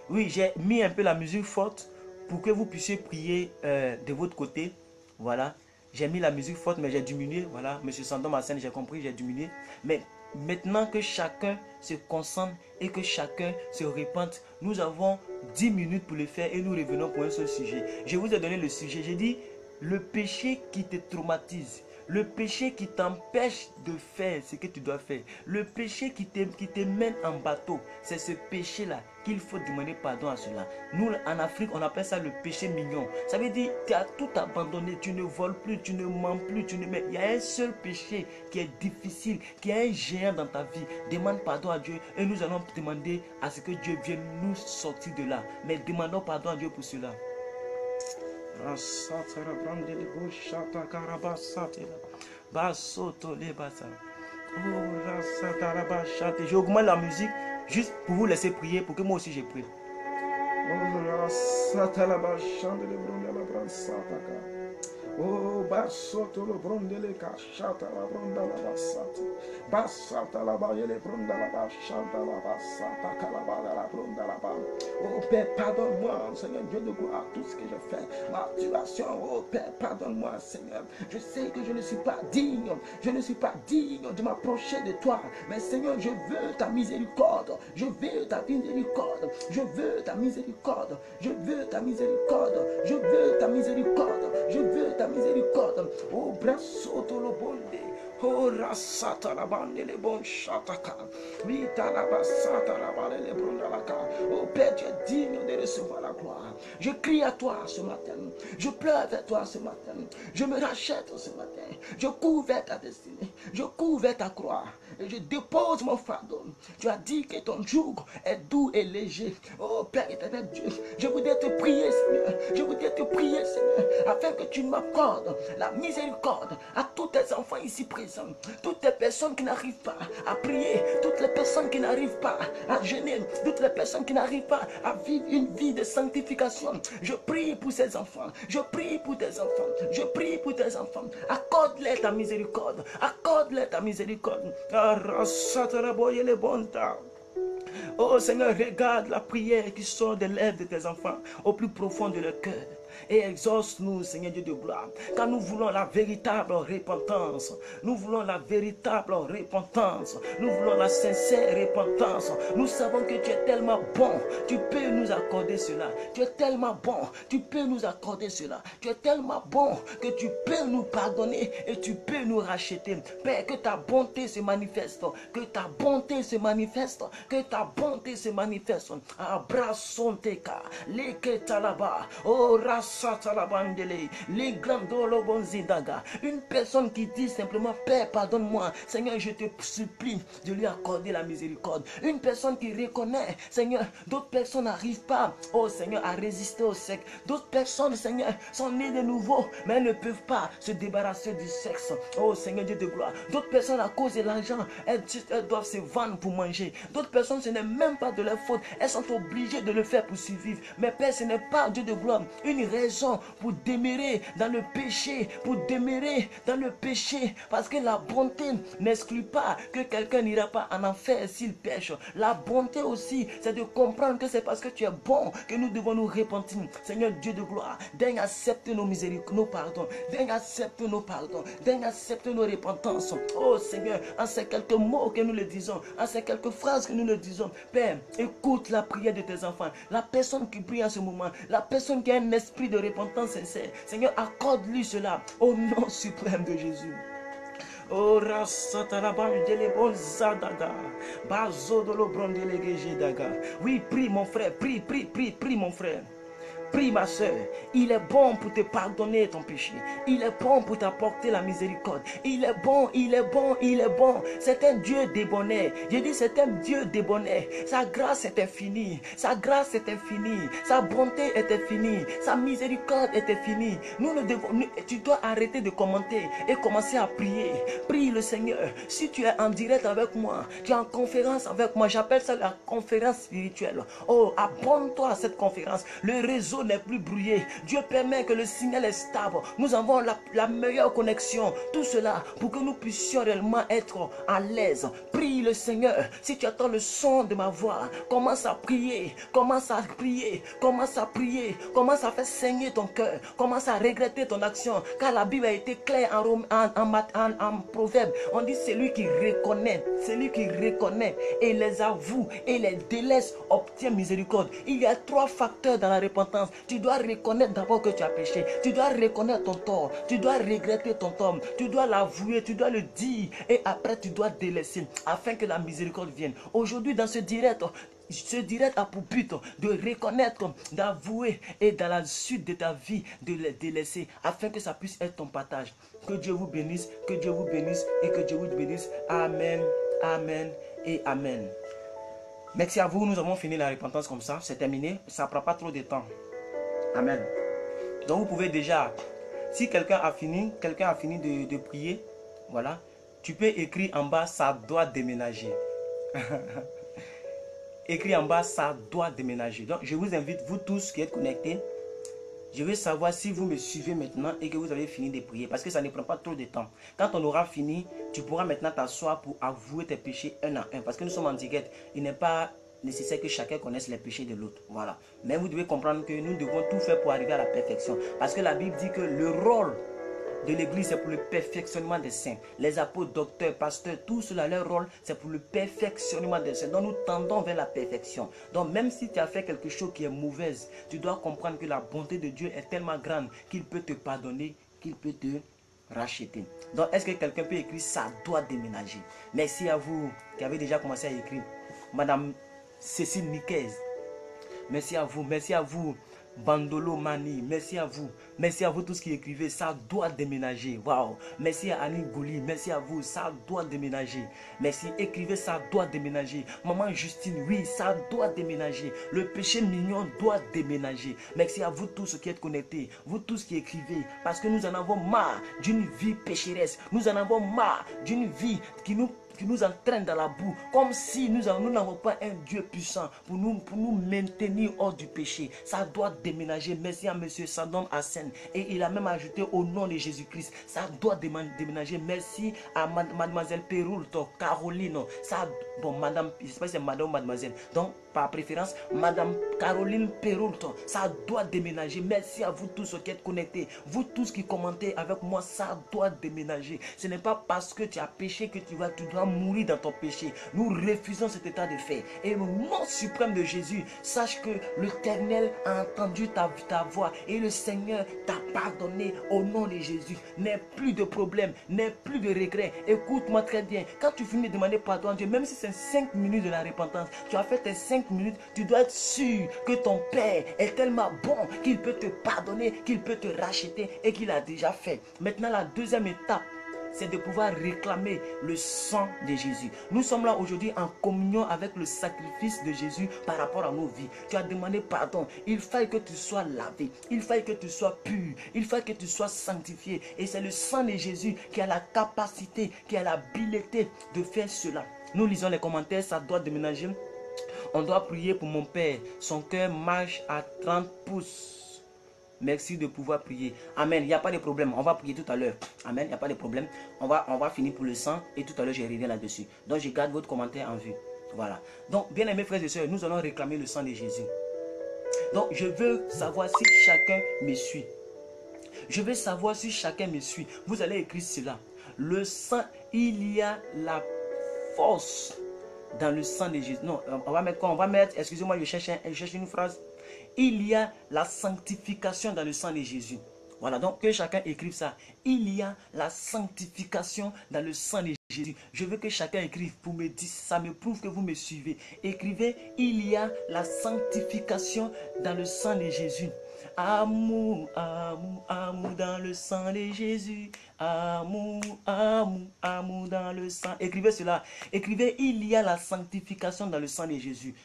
Speaker 1: Oui, j'ai mis un peu la musique forte pour que vous puissiez prier de votre côté. Voilà. J'ai mis la musique forte, mais j'ai diminué. Voilà. Monsieur Sandon, ma scène, j'ai compris, j'ai diminué. Mais maintenant que chacun se concentre et que chacun se repente, nous avons 10 minutes pour le faire et nous revenons pour un seul sujet. Je vous ai donné le sujet. J'ai dit le péché qui te traumatise. Le péché qui t'empêche de faire ce que tu dois faire. Le péché qui te mène en bateau. C'est ce péché-là qu'il faut demander pardon à cela. Nous, en Afrique, on appelle ça le péché mignon. Ça veut dire que tu as tout abandonné. Tu ne voles plus, tu ne mens plus. Mais il y a un seul péché qui est difficile, qui est un géant dans ta vie. Demande pardon à Dieu et nous allons demander à ce que Dieu vienne nous sortir de là. Mais demandons pardon à Dieu pour cela. J'augmente la musique juste pour vous laisser prier, pour que moi aussi je prie.
Speaker 2: Oh, basoto lo brondele cachata la bronda la basati. Basata la baille bronda la bachata la basata calabada la bronda la bas. Oh Père, pardonne-moi, Seigneur Dieu de gloire, tout ce que je fais. Ma situation, oh Père, pardonne-moi, Seigneur. Je sais que je ne suis pas digne. Je ne suis pas digne de m'approcher de toi. Mais Seigneur, je veux ta miséricorde. Je veux ta miséricorde. Je veux ta miséricorde. Je veux ta miséricorde. Je veux ta miséricorde. Je veux ta miséricorde. Oh, brasso to lo bonde. Oh, rasata la bande les bons chataka. Vita la basata la bande les brondalaka. Oh Père, tu es digne de recevoir la gloire. Je crie à toi ce matin. Je pleure vers toi ce matin. Je me rachète ce matin. Je cours vers ta destinée. Je cours vers ta croix. Et je dépose mon fardeau. Tu as dit que ton joug est doux et léger. Oh Père éternel Dieu, je voudrais te prier, Seigneur. Je voudrais te prier, Seigneur, afin que tu m'accordes la miséricorde à tous tes enfants ici présents. Toutes les personnes qui n'arrivent pas à prier, toutes les personnes qui n'arrivent pas à jeûner, toutes les personnes qui n'arrivent pas à vivre une vie de sanctification. Je prie pour ces enfants. Je prie pour tes enfants. Je prie pour tes enfants. Accorde-les ta miséricorde. Accorde-les ta miséricorde. Oh Seigneur, regarde la prière qui sort des lèvres de tes enfants au plus profond de leur cœur. Et exauce-nous, Seigneur Dieu de gloire, car nous voulons la véritable repentance. Nous voulons la véritable repentance. Nous voulons la sincère repentance. Nous savons que tu es tellement bon, tu peux nous accorder cela. Tu es tellement bon, tu peux nous accorder cela. Tu es tellement bon que tu peux nous pardonner et tu peux nous racheter. Père, que ta bonté se manifeste, que ta bonté se manifeste, que ta bonté se manifeste. Abrasonteka, leketalaba, oh les grands bonzidaga. Une personne qui dit simplement Père, pardonne-moi. Seigneur, je te supplie de lui accorder la miséricorde. Une personne qui reconnaît, Seigneur, d'autres personnes n'arrivent pas, oh Seigneur, à résister au sexe. D'autres personnes, Seigneur, sont nées de nouveau, mais ne peuvent pas se débarrasser du sexe. Oh Seigneur Dieu de gloire. D'autres personnes, à cause de l'argent, elles doivent se vendre pour manger. D'autres personnes, ce n'est même pas de leur faute. Elles sont obligées de le faire pour survivre. Mais Père, ce n'est pas, Dieu de gloire, une raison pour demeurer dans le péché, pour demeurer dans le péché, parce que la bonté n'exclut pas que quelqu'un n'ira pas en enfer s'il pêche. La bonté aussi, c'est de comprendre que c'est parce que tu es bon que nous devons nous repentir. Seigneur Dieu de gloire, daigne accepter nos miséricordes, nos pardons, daigne accepter nos pardons, daigne accepter nos repentances. Oh Seigneur, en ces quelques mots que nous le disons, en ces quelques phrases que nous le disons, Père, écoute la prière de tes enfants, la personne qui prie en ce moment, la personne qui a un esprit de repentance sincère. Seigneur, accorde-lui cela au nom suprême de Jésus. Oh oui, prie mon frère, prie mon frère. Prie ma soeur, il est bon pour te pardonner ton péché. Il est bon pour t'apporter la miséricorde. Il est bon, il est bon, il est bon. C'est un Dieu débonnaire. Je dis c'est un Dieu débonnaire. Sa grâce est infinie. Sa grâce est infinie. Sa bonté est infinie. Sa miséricorde est infinie. Tu dois arrêter de commenter et commencer à prier. Prie le Seigneur. Si tu es en direct avec moi, tu es en conférence avec moi, j'appelle ça la conférence spirituelle. Oh, abonne-toi à cette conférence. Le réseau n'est plus brouillé. Dieu permet que le signal est stable. Nous avons la meilleure connexion. Tout cela pour que nous puissions réellement être à l'aise. Prie le Seigneur. Si tu attends le son de ma voix, commence à prier. Commence à prier. Commence à prier. Commence à faire saigner ton cœur. Commence à regretter ton action. Car la Bible a été claire en Proverbe. On dit celui qui reconnaît et les avoue et les délaisse obtient miséricorde. Il y a 3 facteurs dans la repentance. Tu dois reconnaître d'abord que tu as péché. Tu dois reconnaître ton tort. Tu dois regretter ton tort. Tu dois l'avouer. Tu dois le dire. Et après, tu dois délaisser afin que la miséricorde vienne. Aujourd'hui, dans ce direct a pour but de reconnaître, d'avouer et dans la suite de ta vie de les délaisser afin que ça puisse être ton partage. Que Dieu vous bénisse, que Dieu vous bénisse et que Dieu vous bénisse. Amen, amen et amen. Merci à vous, nous avons fini la repentance comme ça, c'est terminé, ça ne prend pas trop de temps. Amen. Donc vous pouvez déjà, si quelqu'un a fini de prier, voilà, tu peux écrire en bas, ça doit déménager. Écrit en bas, ça doit déménager. Donc je vous invite, vous tous qui êtes connectés, je veux savoir si vous me suivez maintenant et que vous avez fini de prier. Parce que ça ne prend pas trop de temps. Quand on aura fini, tu pourras maintenant t'asseoir pour avouer tes péchés un à un. Parce que nous sommes en direct. Il n'est pas nécessaire que chacun connaisse les péchés de l'autre. Voilà. Mais vous devez comprendre que nous devons tout faire pour arriver à la perfection. Parce que la Bible dit que le rôle de l'église, c'est pour le perfectionnement des saints. Les apôtres, docteurs, pasteurs, tout cela, leur rôle, c'est pour le perfectionnement des saints. Donc nous tendons vers la perfection. Donc même si tu as fait quelque chose qui est mauvaise, tu dois comprendre que la bonté de Dieu est tellement grande qu'il peut te pardonner, qu'il peut te
Speaker 1: racheté. Donc, est-ce que quelqu'un peut écrire ça doit déménager? Merci à vous qui avez déjà commencé à écrire. Madame Cécile Niquez, merci à vous. Bandolo Mani, merci à vous tous qui écrivez, ça doit déménager. Waouh, merci à Annie Gouli, merci à vous, ça doit déménager. Merci, écrivez, ça doit déménager. Maman Justine, oui, ça doit déménager. Le péché mignon doit déménager. Merci à vous tous qui êtes connectés, vous tous qui écrivez, parce que nous en avons marre d'une vie pécheresse, nous en avons marre d'une vie qui nous entraîne dans la boue, comme si nous n'avons pas un Dieu puissant pour nous maintenir hors du péché. Ça doit déménager. Merci à monsieur Sadom Hassan. Et il a même ajouté au nom de Jésus-Christ, ça doit déménager. Merci à mademoiselle Peroulto, Caroline. Ça, bon, madame, je ne sais pas si c'est madame ou mademoiselle. Donc, par préférence, madame Caroline Peroulto, ça doit déménager. Merci à vous tous qui êtes connectés. Vous tous qui commentez avec moi, ça doit déménager. Ce n'est pas parce que tu as péché que tu dois mourir dans ton péché. Nous refusons cet état de fait. Et au nom suprême de Jésus, sache que l'Éternel a entendu ta voix et le Seigneur t'a pardonné au nom de Jésus. N'aie plus de problème, n'aie plus de regrets. Écoute-moi très bien. Quand tu finis de demander pardon à Dieu, même si c'est 5 minutes de la repentance, tu as fait tes 5 minutes, tu dois être sûr que ton Père est tellement bon qu'il peut te pardonner, qu'il peut te racheter et qu'il a déjà fait. Maintenant, la deuxième étape, c'est de pouvoir réclamer le sang de Jésus. Nous sommes là aujourd'hui en communion avec le sacrifice de Jésus par rapport à nos vies. Tu as demandé pardon. Il faille que tu sois lavé. Il faille que tu sois pur. Il faille que tu sois sanctifié. Et c'est le sang de Jésus qui a la capacité, qui a l'habilité de faire cela. Nous lisons les commentaires, ça doit déménager. On doit prier pour mon père. Son cœur marche à 30 pouces. Merci de pouvoir prier. Amen. Il n'y a pas de problème. On va prier tout à l'heure. Amen. Il n'y a pas de problème. On va finir pour le sang. Et tout à l'heure, je reviens là-dessus. Donc, je garde votre commentaire en vue. Voilà. Donc, bien aimés frères et sœurs, nous allons réclamer le sang de Jésus. Donc, je veux savoir si chacun me suit. Je veux savoir si chacun me suit. Vous allez écrire cela. Le sang, il y a la force dans le sang de Jésus. Non, on va mettre quoi? On va mettre, excusez-moi, je cherche une phrase. Il y a la sanctification dans le sang de Jésus. Voilà, donc que chacun écrive ça. Il y a la sanctification dans le sang de Jésus. Je veux que chacun écrive pour me dire, ça me prouve que vous me suivez. Écrivez, il y a la sanctification dans le sang de Jésus. Amour, amour, amour dans le sang de Jésus. Amour, amour, amour dans le sang. Écrivez cela. Écrivez, il y a la sanctification dans le sang de Jésus.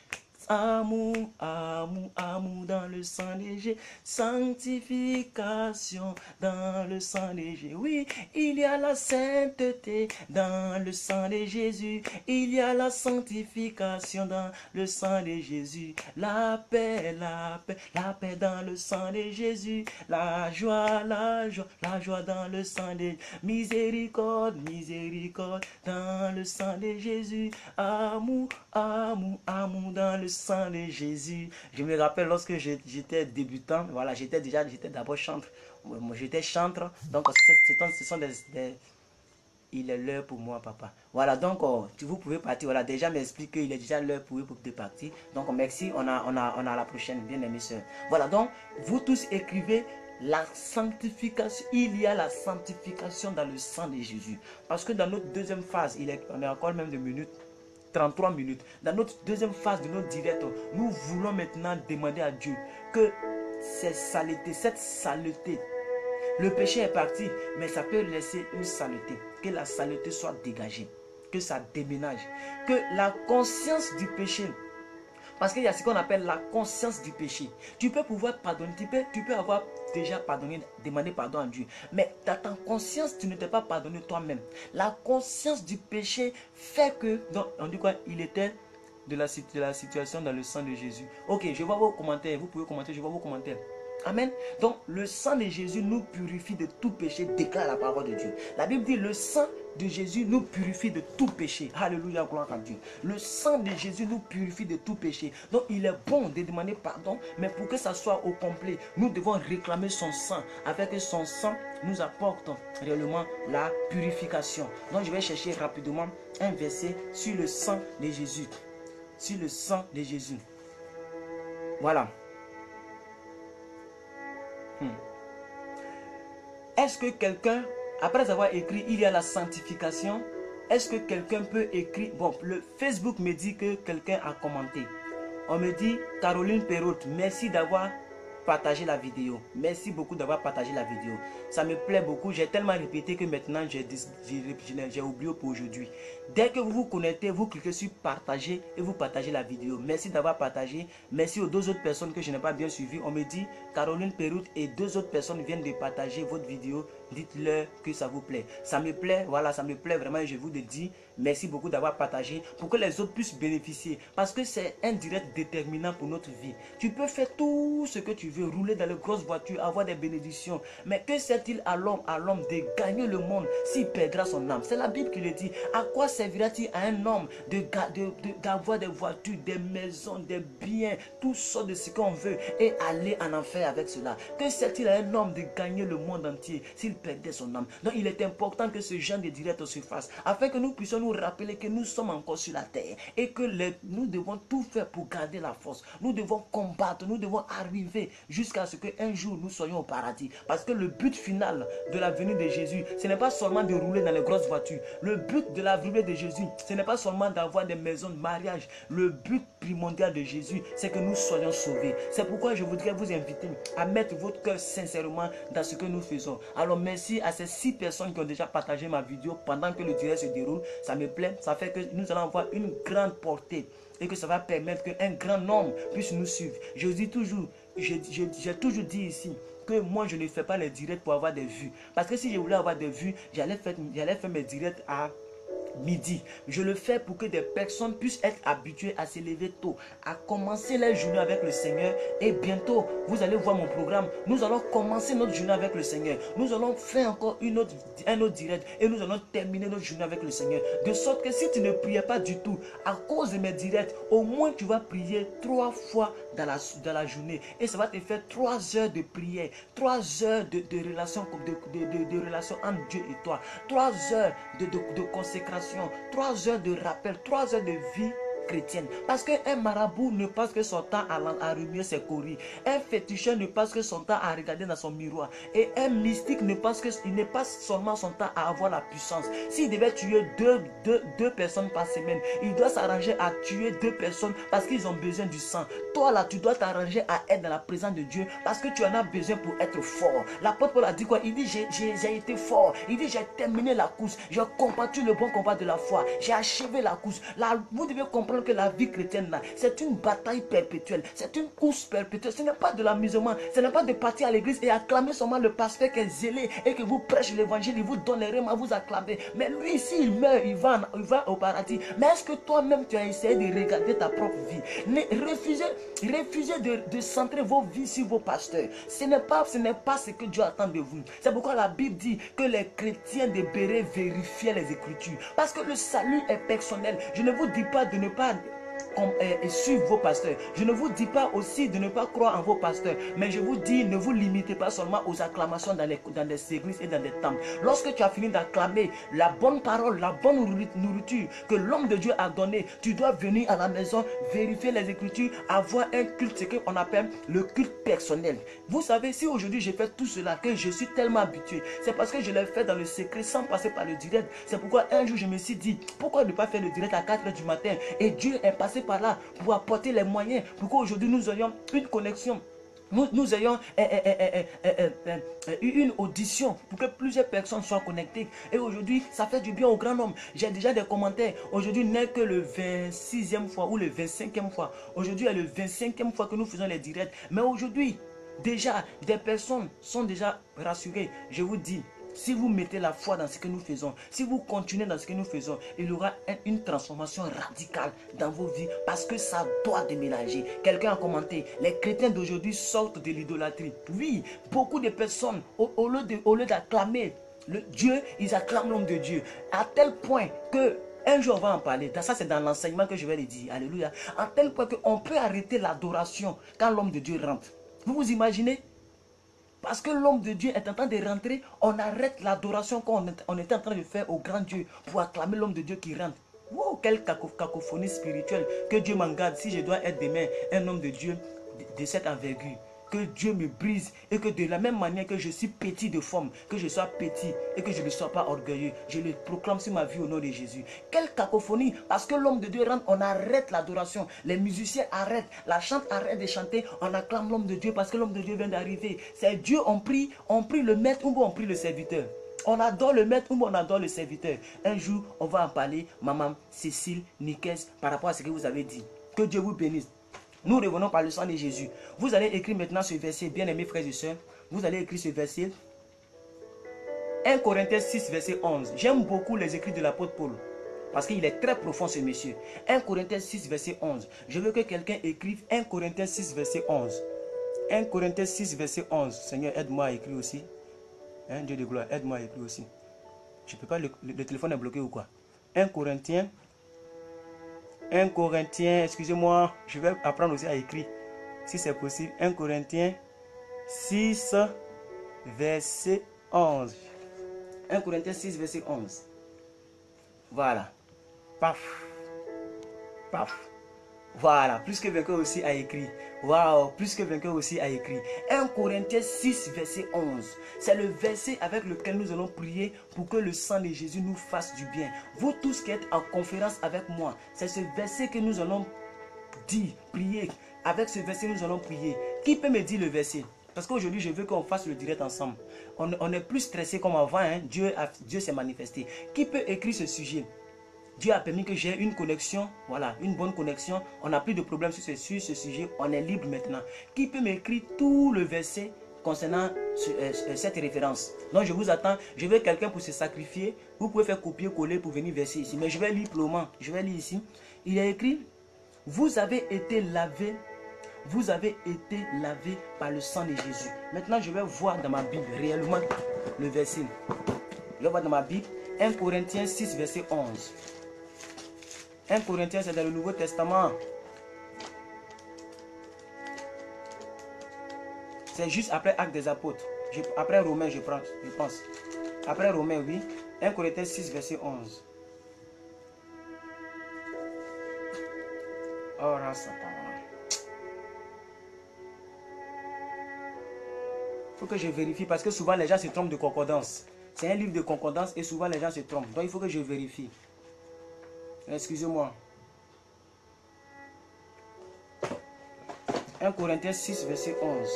Speaker 1: Amour, amour, amour dans le sang de Jésus. Sanctification dans le sang de Jésus. Oui, il y a la sainteté dans le sang de Jésus. Il y a la sanctification dans le sang de Jésus. La paix, la paix, la paix dans le sang de Jésus. La joie, la joie, la joie dans le sang de Jésus. Miséricorde, miséricorde dans le sang de Jésus. Amour, amour, amour dans le sang de Jésus. Je me rappelle lorsque j'étais débutant, voilà, j'étais d'abord chantre. J'étais chantre, donc ce sont il est l'heure pour moi, papa. Voilà, donc vous pouvez partir. Voilà, déjà m'explique qu'il est déjà l'heure pour vous de partir. Donc merci, on a la prochaine, bien aimés sœurs. Voilà, donc vous tous écrivez la sanctification. Il y a la sanctification dans le sang de Jésus. Parce que dans notre deuxième phase, on est encore même de minutes. 33 minutes. Dans notre deuxième phase de notre direct, nous voulons maintenant demander à Dieu que cette saleté, le péché est parti, mais ça peut laisser une saleté. Que la saleté soit dégagée, que ça déménage, que la conscience du péché, parce qu'il y a ce qu'on appelle la conscience du péché. Tu peux pouvoir pardonner, tu peux avoir déjà pardonné, demander pardon à Dieu. Mais dans ta conscience, tu ne t'es pas pardonné toi-même. La conscience du péché fait que, donc on dit quoi? Il était de la situation dans le sang de Jésus. Ok, je vois vos commentaires. Vous pouvez commenter, je vois vos commentaires. Amen. Donc le sang de Jésus nous purifie de tout péché, déclare la parole de Dieu. La Bible dit le sang de Jésus nous purifie de tout péché. Alléluia, gloire à Dieu. Le sang de Jésus nous purifie de tout péché. Donc il est bon de demander pardon, mais pour que ça soit au complet, nous devons réclamer son sang. Avec son sang, nous apporte réellement la purification. Donc je vais chercher rapidement un verset sur le sang de Jésus. Sur le sang de Jésus. Voilà. Est-ce que quelqu'un
Speaker 3: Après avoir écrit, il y a la sanctification. Est-ce que quelqu'un peut écrire? Bon, le Facebook me dit que quelqu'un a commenté. On me dit, Caroline Perrault, merci d'avoir partagé la vidéo. Merci beaucoup d'avoir partagé la vidéo. Ça me plaît beaucoup. J'ai tellement répété que maintenant j'ai oublié pour aujourd'hui. Dès que vous vous connectez, vous cliquez sur partager et vous partagez la vidéo. Merci d'avoir partagé. Merci aux deux autres personnes que je n'ai pas bien suivies. On me dit, Caroline Perrault et deux autres personnes viennent de partager votre vidéo. Dites-leur que ça vous plaît. Ça me plaît, voilà, ça me plaît vraiment. Je vous le dis, merci beaucoup d'avoir partagé pour que les autres puissent bénéficier. Parce que c'est un direct déterminant pour notre vie. Tu peux faire tout ce que tu veux, rouler dans les grosses voitures, avoir des bénédictions. Mais que sert-il à l'homme de gagner le monde s'il perdra son âme? C'est la Bible qui le dit. À quoi servira-t-il à un homme d'avoir des voitures, des maisons, des biens, tout sortes de ce qu'on veut et aller en enfer avec cela? Que sert-il à un homme de gagner le monde entier s'il perdait son âme? Donc il est important que ce genre de direct se fasse afin que nous puissions nous rappeler que nous sommes encore sur la terre et que nous devons tout faire pour garder la force. Nous devons combattre, nous devons arriver jusqu'à ce qu'un jour nous soyons au paradis. Parce que le but final de la venue de Jésus, ce n'est pas seulement de rouler dans les grosses voitures. Le but de la venue de Jésus, ce n'est pas seulement d'avoir des maisons de mariage. Le but primordial de Jésus, c'est que nous soyons sauvés. C'est pourquoi je voudrais vous inviter à mettre votre cœur sincèrement dans ce que nous faisons. Alors merci à ces 6 personnes qui ont déjà partagé ma vidéo pendant que le direct se déroule. Ça me plaît, ça fait que nous allons avoir une grande portée et que ça va permettre qu'un grand nombre puisse nous suivre. Je dis toujours, j'ai toujours dit ici que moi je ne fais pas les directs pour avoir des vues. Parce que si je voulais avoir des vues, j'allais faire mes directs à midi. Je le fais pour que des personnes puissent être habituées à se lever tôt, à commencer leur journée avec le Seigneur. Et bientôt, vous allez voir mon programme. Nous allons commencer notre journée avec le Seigneur. Nous allons faire encore un autre direct et nous allons terminer notre journée avec le Seigneur. De sorte que si tu ne priais pas du tout, à cause de mes directs, au moins tu vas prier 3 fois dans la journée. Et ça va te faire 3 heures de prière, 3 heures de relation entre Dieu et toi, 3 heures de consécration, 3 heures de rappel, 3 heures de vie chrétienne. Parce qu'un marabout ne passe que son temps à remuer ses coris. Un féticheur ne passe que son temps à regarder dans son miroir. Et un mystique ne passe seulement son temps à avoir la puissance. S'il devait tuer deux personnes par semaine, il doit s'arranger à tuer 2 personnes parce qu'ils ont besoin du sang. Toi là, tu dois t'arranger à être dans la présence de Dieu parce que tu en as besoin pour être fort. L'apôtre Paul a dit quoi? Il dit j'ai été fort. Il dit j'ai terminé la course. J'ai combattu le bon combat de la foi. J'ai achevé la course. Là, vous devez comprendre que la vie chrétienne là, c'est une bataille perpétuelle, c'est une course perpétuelle. Ce n'est pas de l'amusement, ce n'est pas de partir à l'église et acclamer seulement le pasteur qui est zélé et que vous prêchez l'évangile, il vous donne les rêves à vous acclamer. Mais lui, s'il meurt, il va au paradis. Mais est-ce que toi-même tu as essayé de regarder ta propre vie? Refusez de centrer vos vies sur vos pasteurs. Ce n'est pas ce que Dieu attend de vous. C'est pourquoi la Bible dit que les chrétiens de Béret vérifiaient les Écritures. Parce que le salut est personnel. Je ne vous dis pas de ne pas suivre vos pasteurs. Je ne vous dis pas aussi de ne pas croire en vos pasteurs, mais je vous dis, ne vous limitez pas seulement aux acclamations dans les églises et dans les temples. Lorsque tu as fini d'acclamer la bonne parole, la bonne nourriture que l'homme de Dieu a donnée, tu dois venir à la maison, vérifier les Écritures, avoir un culte, ce qu'on appelle le culte personnel. Vous savez, si aujourd'hui je fais tout cela, que je suis tellement habitué, c'est parce que je l'ai fait dans le secret sans passer par le direct. C'est pourquoi un jour je me suis dit, pourquoi ne pas faire le direct à 4 h du matin? Et Dieu est passé par là pour apporter les moyens pour qu'aujourd'hui nous ayons une connexion. Nous ayons une audition pour que plusieurs personnes soient connectées. Et aujourd'hui, ça fait du bien au grand nombre. J'ai déjà des commentaires. Aujourd'hui n'est que le 26e fois ou le 25e fois. Aujourd'hui est le 25e fois que nous faisons les directs. Mais aujourd'hui, déjà, des personnes sont déjà rassurées. Je vous dis, si vous mettez la foi dans ce que nous faisons, si vous continuez dans ce que nous faisons, il y aura une transformation radicale dans vos vies parce que ça doit déménager. Quelqu'un a commenté, les chrétiens d'aujourd'hui sortent de l'idolâtrie. Oui, beaucoup de personnes, au lieu d'acclamer le Dieu, ils acclament l'homme de Dieu. À tel point que, un jour on va en parler, ça c'est dans l'enseignement que je vais le dire, alléluia. À tel point qu'on peut arrêter l'adoration quand l'homme de Dieu rentre. Vous vous imaginez? Parce que l'homme de Dieu est en train de rentrer, on arrête l'adoration qu'on était en train de faire au grand Dieu pour acclamer l'homme de Dieu qui rentre. Wow, quelle cacophonie spirituelle. Que Dieu m'en garde si je dois être demain un homme de Dieu de cette envergure. que Dieu me brise et que de la même manière que je suis petit de forme, que je sois petit et que je ne sois pas orgueilleux. Je le proclame sur ma vie au nom de Jésus. Quelle cacophonie, parce que l'homme de Dieu rentre, on arrête l'adoration. Les musiciens arrêtent, la chante arrête de chanter, on acclame l'homme de Dieu parce que l'homme de Dieu vient d'arriver. C'est Dieu, on prie le maître ou on prie le serviteur. On adore le maître ou on adore le serviteur. Un jour, on va en parler, maman Cécile, Nikes, par rapport à ce que vous avez dit. Que Dieu vous bénisse. Nous revenons par le sang de Jésus. Vous allez écrire maintenant ce verset, bien-aimés frères et sœurs. Vous allez écrire ce verset. 1 Corinthiens 6, verset 11. J'aime beaucoup les écrits de l'apôtre Paul. Parce qu'il est très profond ce monsieur. 1 Corinthiens 6, verset 11. Je veux que quelqu'un écrive 1 Corinthiens 6, verset 11. 1 Corinthiens 6, verset 11. Seigneur, aide-moi à écrire aussi. Hein, Dieu de gloire, aide-moi à écrire aussi. Je ne peux pas, le téléphone est bloqué ou quoi? 1 Corinthiens, excusez-moi, je vais apprendre aussi à écrire, si c'est possible. 1 Corinthiens 6, verset 11. 1 Corinthiens 6, verset 11. Voilà. Paf. Paf. Voilà, plus que vainqueur aussi a écrit. Waouh, plus que vainqueur aussi a écrit. 1 Corinthiens 6, verset 11. C'est le verset avec lequel nous allons prier pour que le sang de Jésus nous fasse du bien. Vous tous qui êtes en conférence avec moi, c'est ce verset que nous allons dire, prier. Avec ce verset, nous allons prier. Qui peut me dire le verset? Parce qu'aujourd'hui, je veux qu'on fasse le direct ensemble. On est plus stressé comme avant. Hein? Dieu s'est manifesté. Qui peut écrire ce sujet? Dieu a permis que j'ai une connexion, voilà, une bonne connexion. On n'a plus de problème sur ce sujet. On est libre maintenant. Qui peut m'écrire tout le verset concernant cette référence? Donc je vous attends. Je veux quelqu'un pour se sacrifier. Vous pouvez faire copier-coller pour venir verser ici. Mais je vais lire pleinement. Je vais lire ici. Il est écrit: vous avez été lavés. Vous avez été lavés par le sang de Jésus. Maintenant, je vais voir dans ma Bible réellement le verset. Je vais voir dans ma Bible 1 Corinthiens 6, verset 11. 1 Corinthiens, c'est dans le Nouveau Testament. C'est juste après Actes des Apôtres. Après Romains, je pense. Après Romains, oui. 1 Corinthiens 6, verset 11. Oh, il faut que je vérifie parce que souvent les gens se trompent de concordance. C'est un livre de concordance et souvent les gens se trompent. Donc il faut que je vérifie. Excusez-moi. 1 Corinthiens 6, verset 11.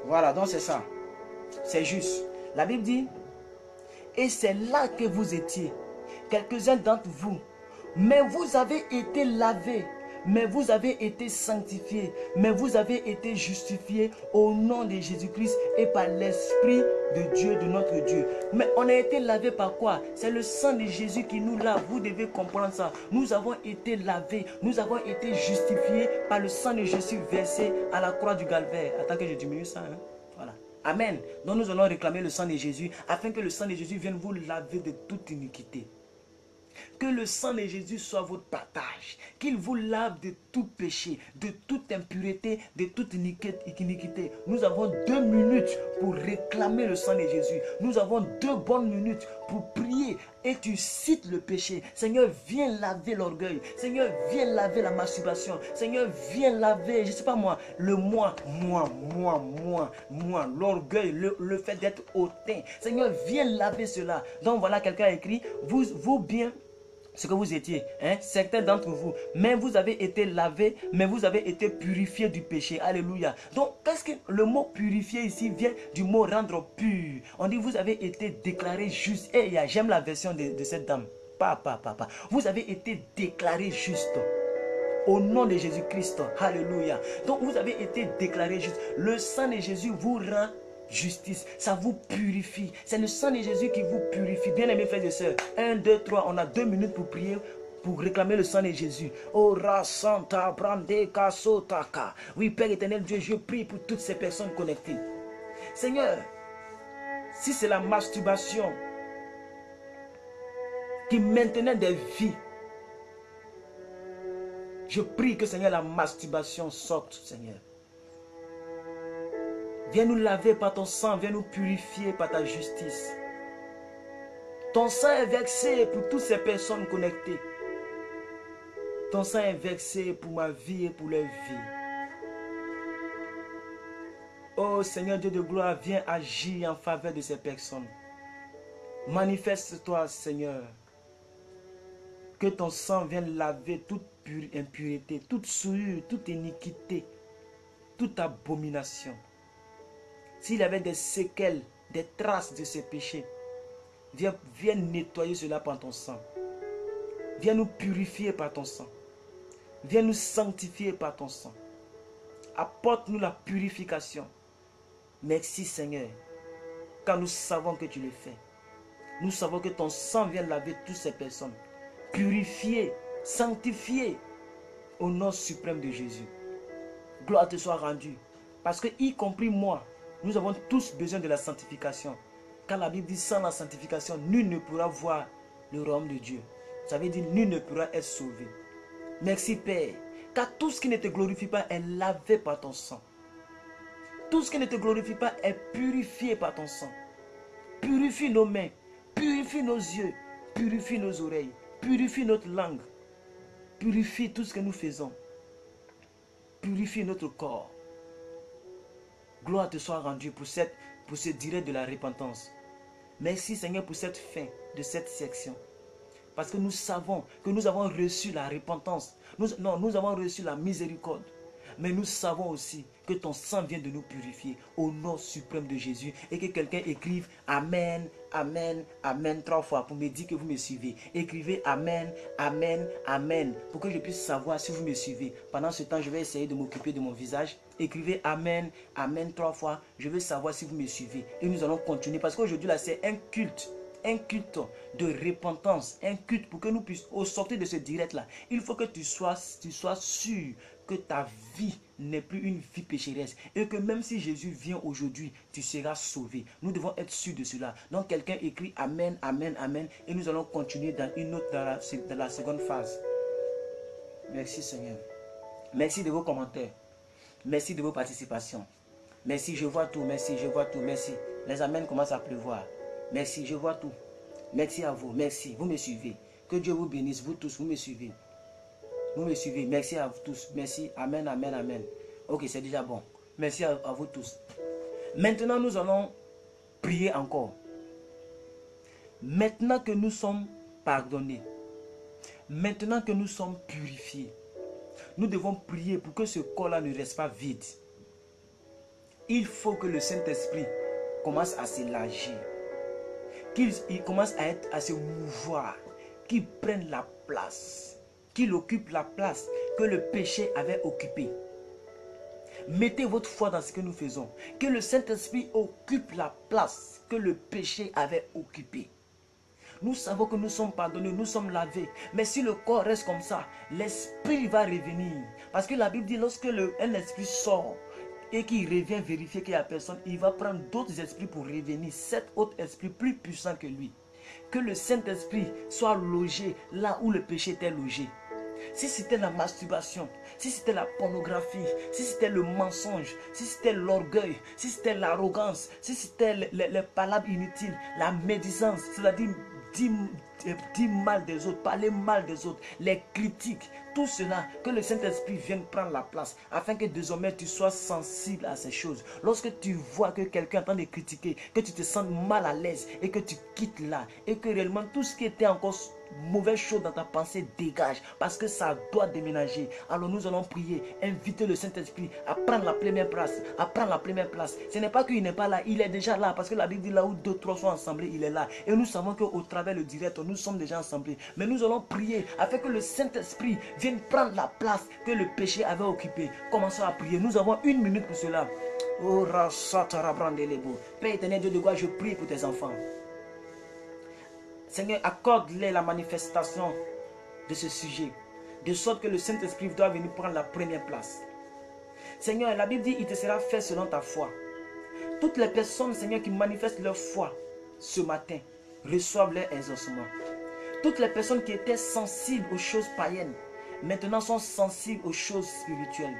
Speaker 3: Voilà, donc c'est ça. C'est juste. La Bible dit: et c'est là que vous étiez, quelques-uns d'entre vous, mais vous avez été lavés, mais vous avez été sanctifiés, mais vous avez été justifiés au nom de Jésus-Christ et par l'Esprit de Dieu, de notre Dieu. Mais on a été lavé par quoi? C'est le sang de Jésus qui nous lave. Vous devez comprendre ça. Nous avons été lavés, nous avons été justifiés par le sang de Jésus versé à la croix du Calvaire. Attends que je diminue ça. Hein? Voilà. Amen. Donc nous allons réclamer le sang de Jésus afin que le sang de Jésus vienne vous laver de toute iniquité. Que le sang de Jésus soit votre partage. Qu'il vous lave de tout péché, de toute impureté, de toute iniquité. Nous avons 2 minutes pour réclamer le sang de Jésus. Nous avons 2 bonnes minutes pour prier. Et tu cites le péché. Seigneur, viens laver l'orgueil. Seigneur, viens laver la masturbation. Seigneur, viens laver, je ne sais pas moi, le moi, l'orgueil, le fait d'être hautain. Seigneur, viens laver cela. Donc voilà, quelqu'un a écrit, vous bien ce que vous étiez, hein, certains d'entre vous, mais vous avez été lavés, mais vous avez été purifiés du péché. Alléluia. Donc, qu'est-ce que le mot purifier ici vient du mot rendre pur? On dit vous avez été déclaré juste. Et j'aime la version de cette dame. Papa. Vous avez été déclaré juste. Au nom de Jésus-Christ. Alléluia. Donc, vous avez été déclaré juste. Le sang de Jésus vous rend justice, ça vous purifie. C'est le sang de Jésus qui vous purifie. Bien aimés frères et sœurs, 1, 2, 3, on a 2 minutes pour prier, pour réclamer le sang de Jésus. Oh, Rasanta, Brande, Kasotaka. Oui, Père éternel Dieu, je prie pour toutes ces personnes connectées. Seigneur, si c'est la masturbation qui maintenait des vies, je prie que Seigneur, la masturbation sorte, Seigneur. Viens nous laver par ton sang, viens nous purifier par ta justice. Ton sang est versé pour toutes ces personnes connectées. Ton sang est versé pour ma vie et pour leur vie. Oh Seigneur Dieu de gloire, viens agir en faveur de ces personnes. Manifeste-toi, Seigneur. Que ton sang vienne laver toute impureté, toute souillure, toute iniquité, toute abomination. S'il y avait des séquelles, des traces de ces péchés, viens nettoyer cela par ton sang. Viens nous purifier par ton sang. Viens nous sanctifier par ton sang. Apporte-nous la purification. Merci Seigneur, car nous savons que tu le fais. Nous savons que ton sang vient laver toutes ces personnes. Purifier, sanctifier au nom suprême de Jésus. Gloire te soit rendue. Parce que, y compris moi, nous avons tous besoin de la sanctification. Car la Bible dit, sans la sanctification, nul ne pourra voir le royaume de Dieu. Ça veut dire, nul ne pourra être sauvé. Merci Père, car tout ce qui ne te glorifie pas est lavé par ton sang. Tout ce qui ne te glorifie pas est purifié par ton sang. Purifie nos mains, purifie nos yeux, purifie nos oreilles, purifie notre langue, purifie tout ce que nous faisons, purifie notre corps. Gloire te soit rendue pour ce direct de la repentance. Merci Seigneur pour cette fin de cette section. Parce que nous savons que nous avons reçu la repentance. Nous avons reçu la miséricorde. Mais nous savons aussi que ton sang vient de nous purifier au nom suprême de Jésus. Et que quelqu'un écrive Amen, Amen, Amen 3 fois pour me dire que vous me suivez. Écrivez Amen, Amen, Amen pour que je puisse savoir si vous me suivez. Pendant ce temps, je vais essayer de m'occuper de mon visage. Écrivez Amen, Amen 3 fois. Je veux savoir si vous me suivez. Et nous allons continuer parce qu'aujourd'hui là, c'est un culte. Un culte de repentance, un culte pour que nous puissions, au sortir de ce direct-là, il faut que tu sois sûr que ta vie n'est plus une vie pécheresse et que même si Jésus vient aujourd'hui, tu seras sauvé. Nous devons être sûrs de cela. Donc quelqu'un écrit Amen, Amen, Amen et nous allons continuer dans la seconde phase. Merci Seigneur. Merci de vos commentaires. Merci de vos participations. Merci, je vois tout. Merci, je vois tout. Merci. Les Amen commencent à pleuvoir. Merci, je vois tout. Merci à vous. Merci. Vous me suivez. Que Dieu vous bénisse. Vous tous, vous me suivez. Vous me suivez. Merci à vous tous. Merci. Amen, amen, amen. Ok, c'est déjà bon. Merci à vous tous. Maintenant, nous allons prier encore. Maintenant que nous sommes pardonnés, maintenant que nous sommes purifiés, nous devons prier pour que ce corps-là ne reste pas vide. Il faut que le Saint-Esprit commence à s'élargir. Qu'il commence à se mouvoir, qu'il prenne la place, qu'il occupe la place que le péché avait occupée. Mettez votre foi dans ce que nous faisons, que le Saint-Esprit occupe la place que le péché avait occupée. Nous savons que nous sommes pardonnés, nous sommes lavés, mais si le corps reste comme ça, l'esprit va revenir. Parce que la Bible dit, lorsque un esprit sort, et qu'il revient vérifier qu'il n'y a personne, il va prendre d'autres esprits pour revenir, 7 autres esprits plus puissants que lui. Que le Saint-Esprit soit logé là où le péché était logé. Si c'était la masturbation, si c'était la pornographie, si c'était le mensonge, si c'était l'orgueil, si c'était l'arrogance, si c'était les palabres inutiles, la médisance, c'est-à-dire dire mal des autres, parler mal des autres, les critiques, tout cela, que le Saint-Esprit vienne prendre la place, afin que désormais tu sois sensible à ces choses. Lorsque tu vois que quelqu'un est en train de critiquer, que tu te sens mal à l'aise et que tu quittes là, et que réellement tout ce qui était encore mauvaise chose dans ta pensée dégage, parce que ça doit déménager. Alors nous allons prier, inviter le Saint-Esprit à prendre la première place, à prendre la première place. Ce n'est pas qu'il n'est pas là, il est déjà là, parce que la Bible dit là où 2, 3 sont assemblés, il est là. Et nous savons qu'au travers le direct, nous sommes déjà assemblés. Mais nous allons prier afin que le Saint-Esprit vienne prendre la place que le péché avait occupée. Commençons à prier. Nous avons 1 minute pour cela. Oh, Père éternel, Dieu de gloire, je prie pour tes enfants. Seigneur, accorde-les la manifestation de ce sujet, de sorte que le Saint-Esprit doit venir prendre la première place. Seigneur, la Bible dit, il te sera fait selon ta foi. Toutes les personnes, Seigneur, qui manifestent leur foi ce matin, reçoivent leur exaucement. Toutes les personnes qui étaient sensibles aux choses païennes, maintenant sont sensibles aux choses spirituelles.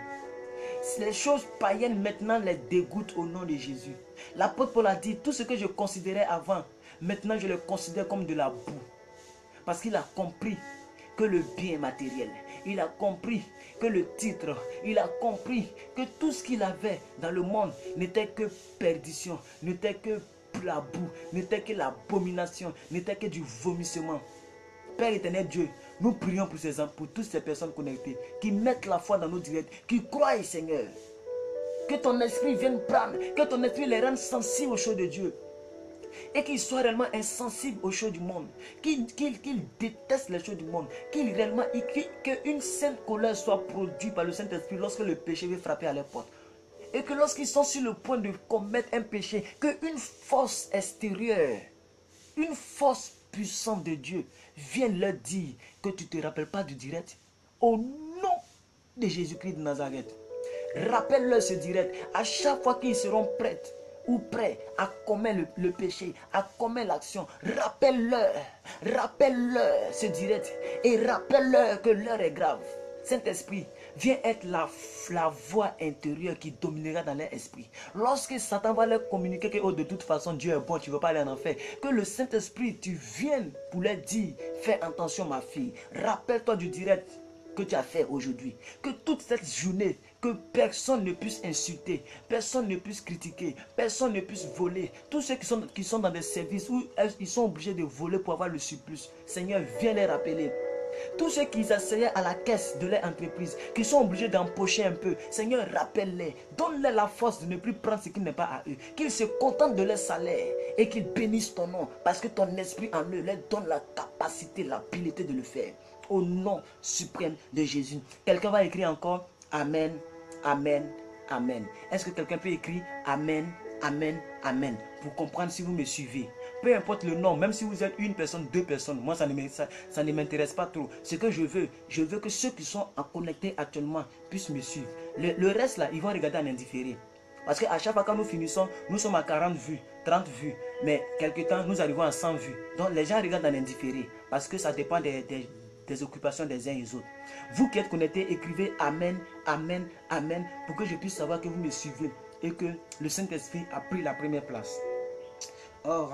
Speaker 3: Les choses païennes maintenant les dégoûtent au nom de Jésus. L'apôtre Paul a dit, tout ce que je considérais avant, maintenant je le considère comme de la boue. Parce qu'il a compris que le bien est matériel. il a compris que le titre, il a compris que tout ce qu'il avait dans le monde n'était que perdition, n'était que la boue, n'était que l'abomination, n'était que du vomissement. Père éternel Dieu, nous prions pour ces hommes, pour toutes ces personnes connectées, qui mettent la foi dans nos directs, qui croient, Seigneur. Que ton esprit vienne prendre, que ton esprit les rende sensibles aux choses de Dieu. Et qu'ils soient réellement insensibles aux choses du monde. Qu'ils détestent les choses du monde. Qu'une sainte colère soit produite par le Saint-Esprit lorsque le péché veut frapper à leur porte. Et que lorsqu'ils sont sur le point de commettre un péché, qu'une force extérieure, une force puissante de Dieu vienne leur dire que tu ne te rappelles pas du direct. Au nom de Jésus-Christ de Nazareth. Rappelle-leur ce direct. À chaque fois qu'ils seront prêts ou prêts à commettre le péché, à commettre l'action, rappelle-leur ce direct et rappelle-leur que l'heure est grave. Saint-Esprit, viens être la voix intérieure qui dominera dans leur esprit. Lorsque Satan va leur communiquer que de toute façon Dieu est bon, tu ne veux pas aller en enfer, que le Saint-Esprit, tu viennes pour leur dire, fais attention ma fille, rappelle-toi du direct que tu as fait aujourd'hui. Que toute cette journée, que personne ne puisse insulter, personne ne puisse critiquer, personne ne puisse voler. Tous ceux qui sont dans des services où ils sont obligés de voler pour avoir le surplus, Seigneur, viens les rappeler. Tous ceux qui essayaient à la caisse de leur entreprise, qui sont obligés d'empocher un peu, Seigneur, rappelle-les, donne-leur la force de ne plus prendre ce qui n'est pas à eux, qu'ils se contentent de leur salaire et qu'ils bénissent ton nom, parce que ton esprit en eux leur donne la capacité, l'habilité de le faire. Au nom suprême de Jésus. Quelqu'un va écrire encore Amen, Amen, Amen. Est-ce que quelqu'un peut écrire Amen, Amen, Amen pour comprendre si vous me suivez? Peu importe le nom, même si vous êtes une personne, deux personnes, moi ça ne m'intéresse pas trop. Ce que je veux que ceux qui sont connectés actuellement puissent me suivre. Le reste là, ils vont regarder en indifféré. Parce qu'à chaque fois quand nous finissons, nous sommes à 40 vues, 30 vues. Mais quelque temps, nous arrivons à 100 vues. Donc les gens regardent en indifféré. Parce que ça dépend des occupations des uns et des autres. Vous qui êtes connectés, écrivez Amen, Amen, Amen pour que je puisse savoir que vous me suivez et que le Saint-Esprit a pris la première place. Oh,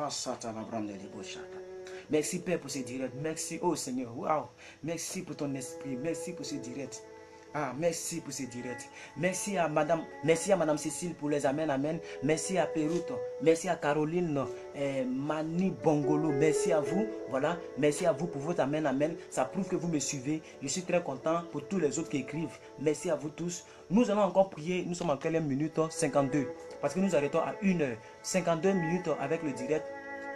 Speaker 3: merci Père pour ce direct. Merci, oh Seigneur. Wow. Merci pour ton esprit. Merci pour ce direct. Ah, merci pour ce direct. Merci à Madame Cécile pour les Amen, Amen. Merci à Péroute. Merci à Caroline, Mani Bongolo. Merci à vous. Voilà. Merci à vous pour votre Amen, Amen. Ça prouve que vous me suivez. Je suis très content pour tous les autres qui écrivent. Merci à vous tous. Nous allons encore prier. Nous sommes en quelle minute 52. Parce que nous arrêtons à 1h. 52 minutes avec le direct.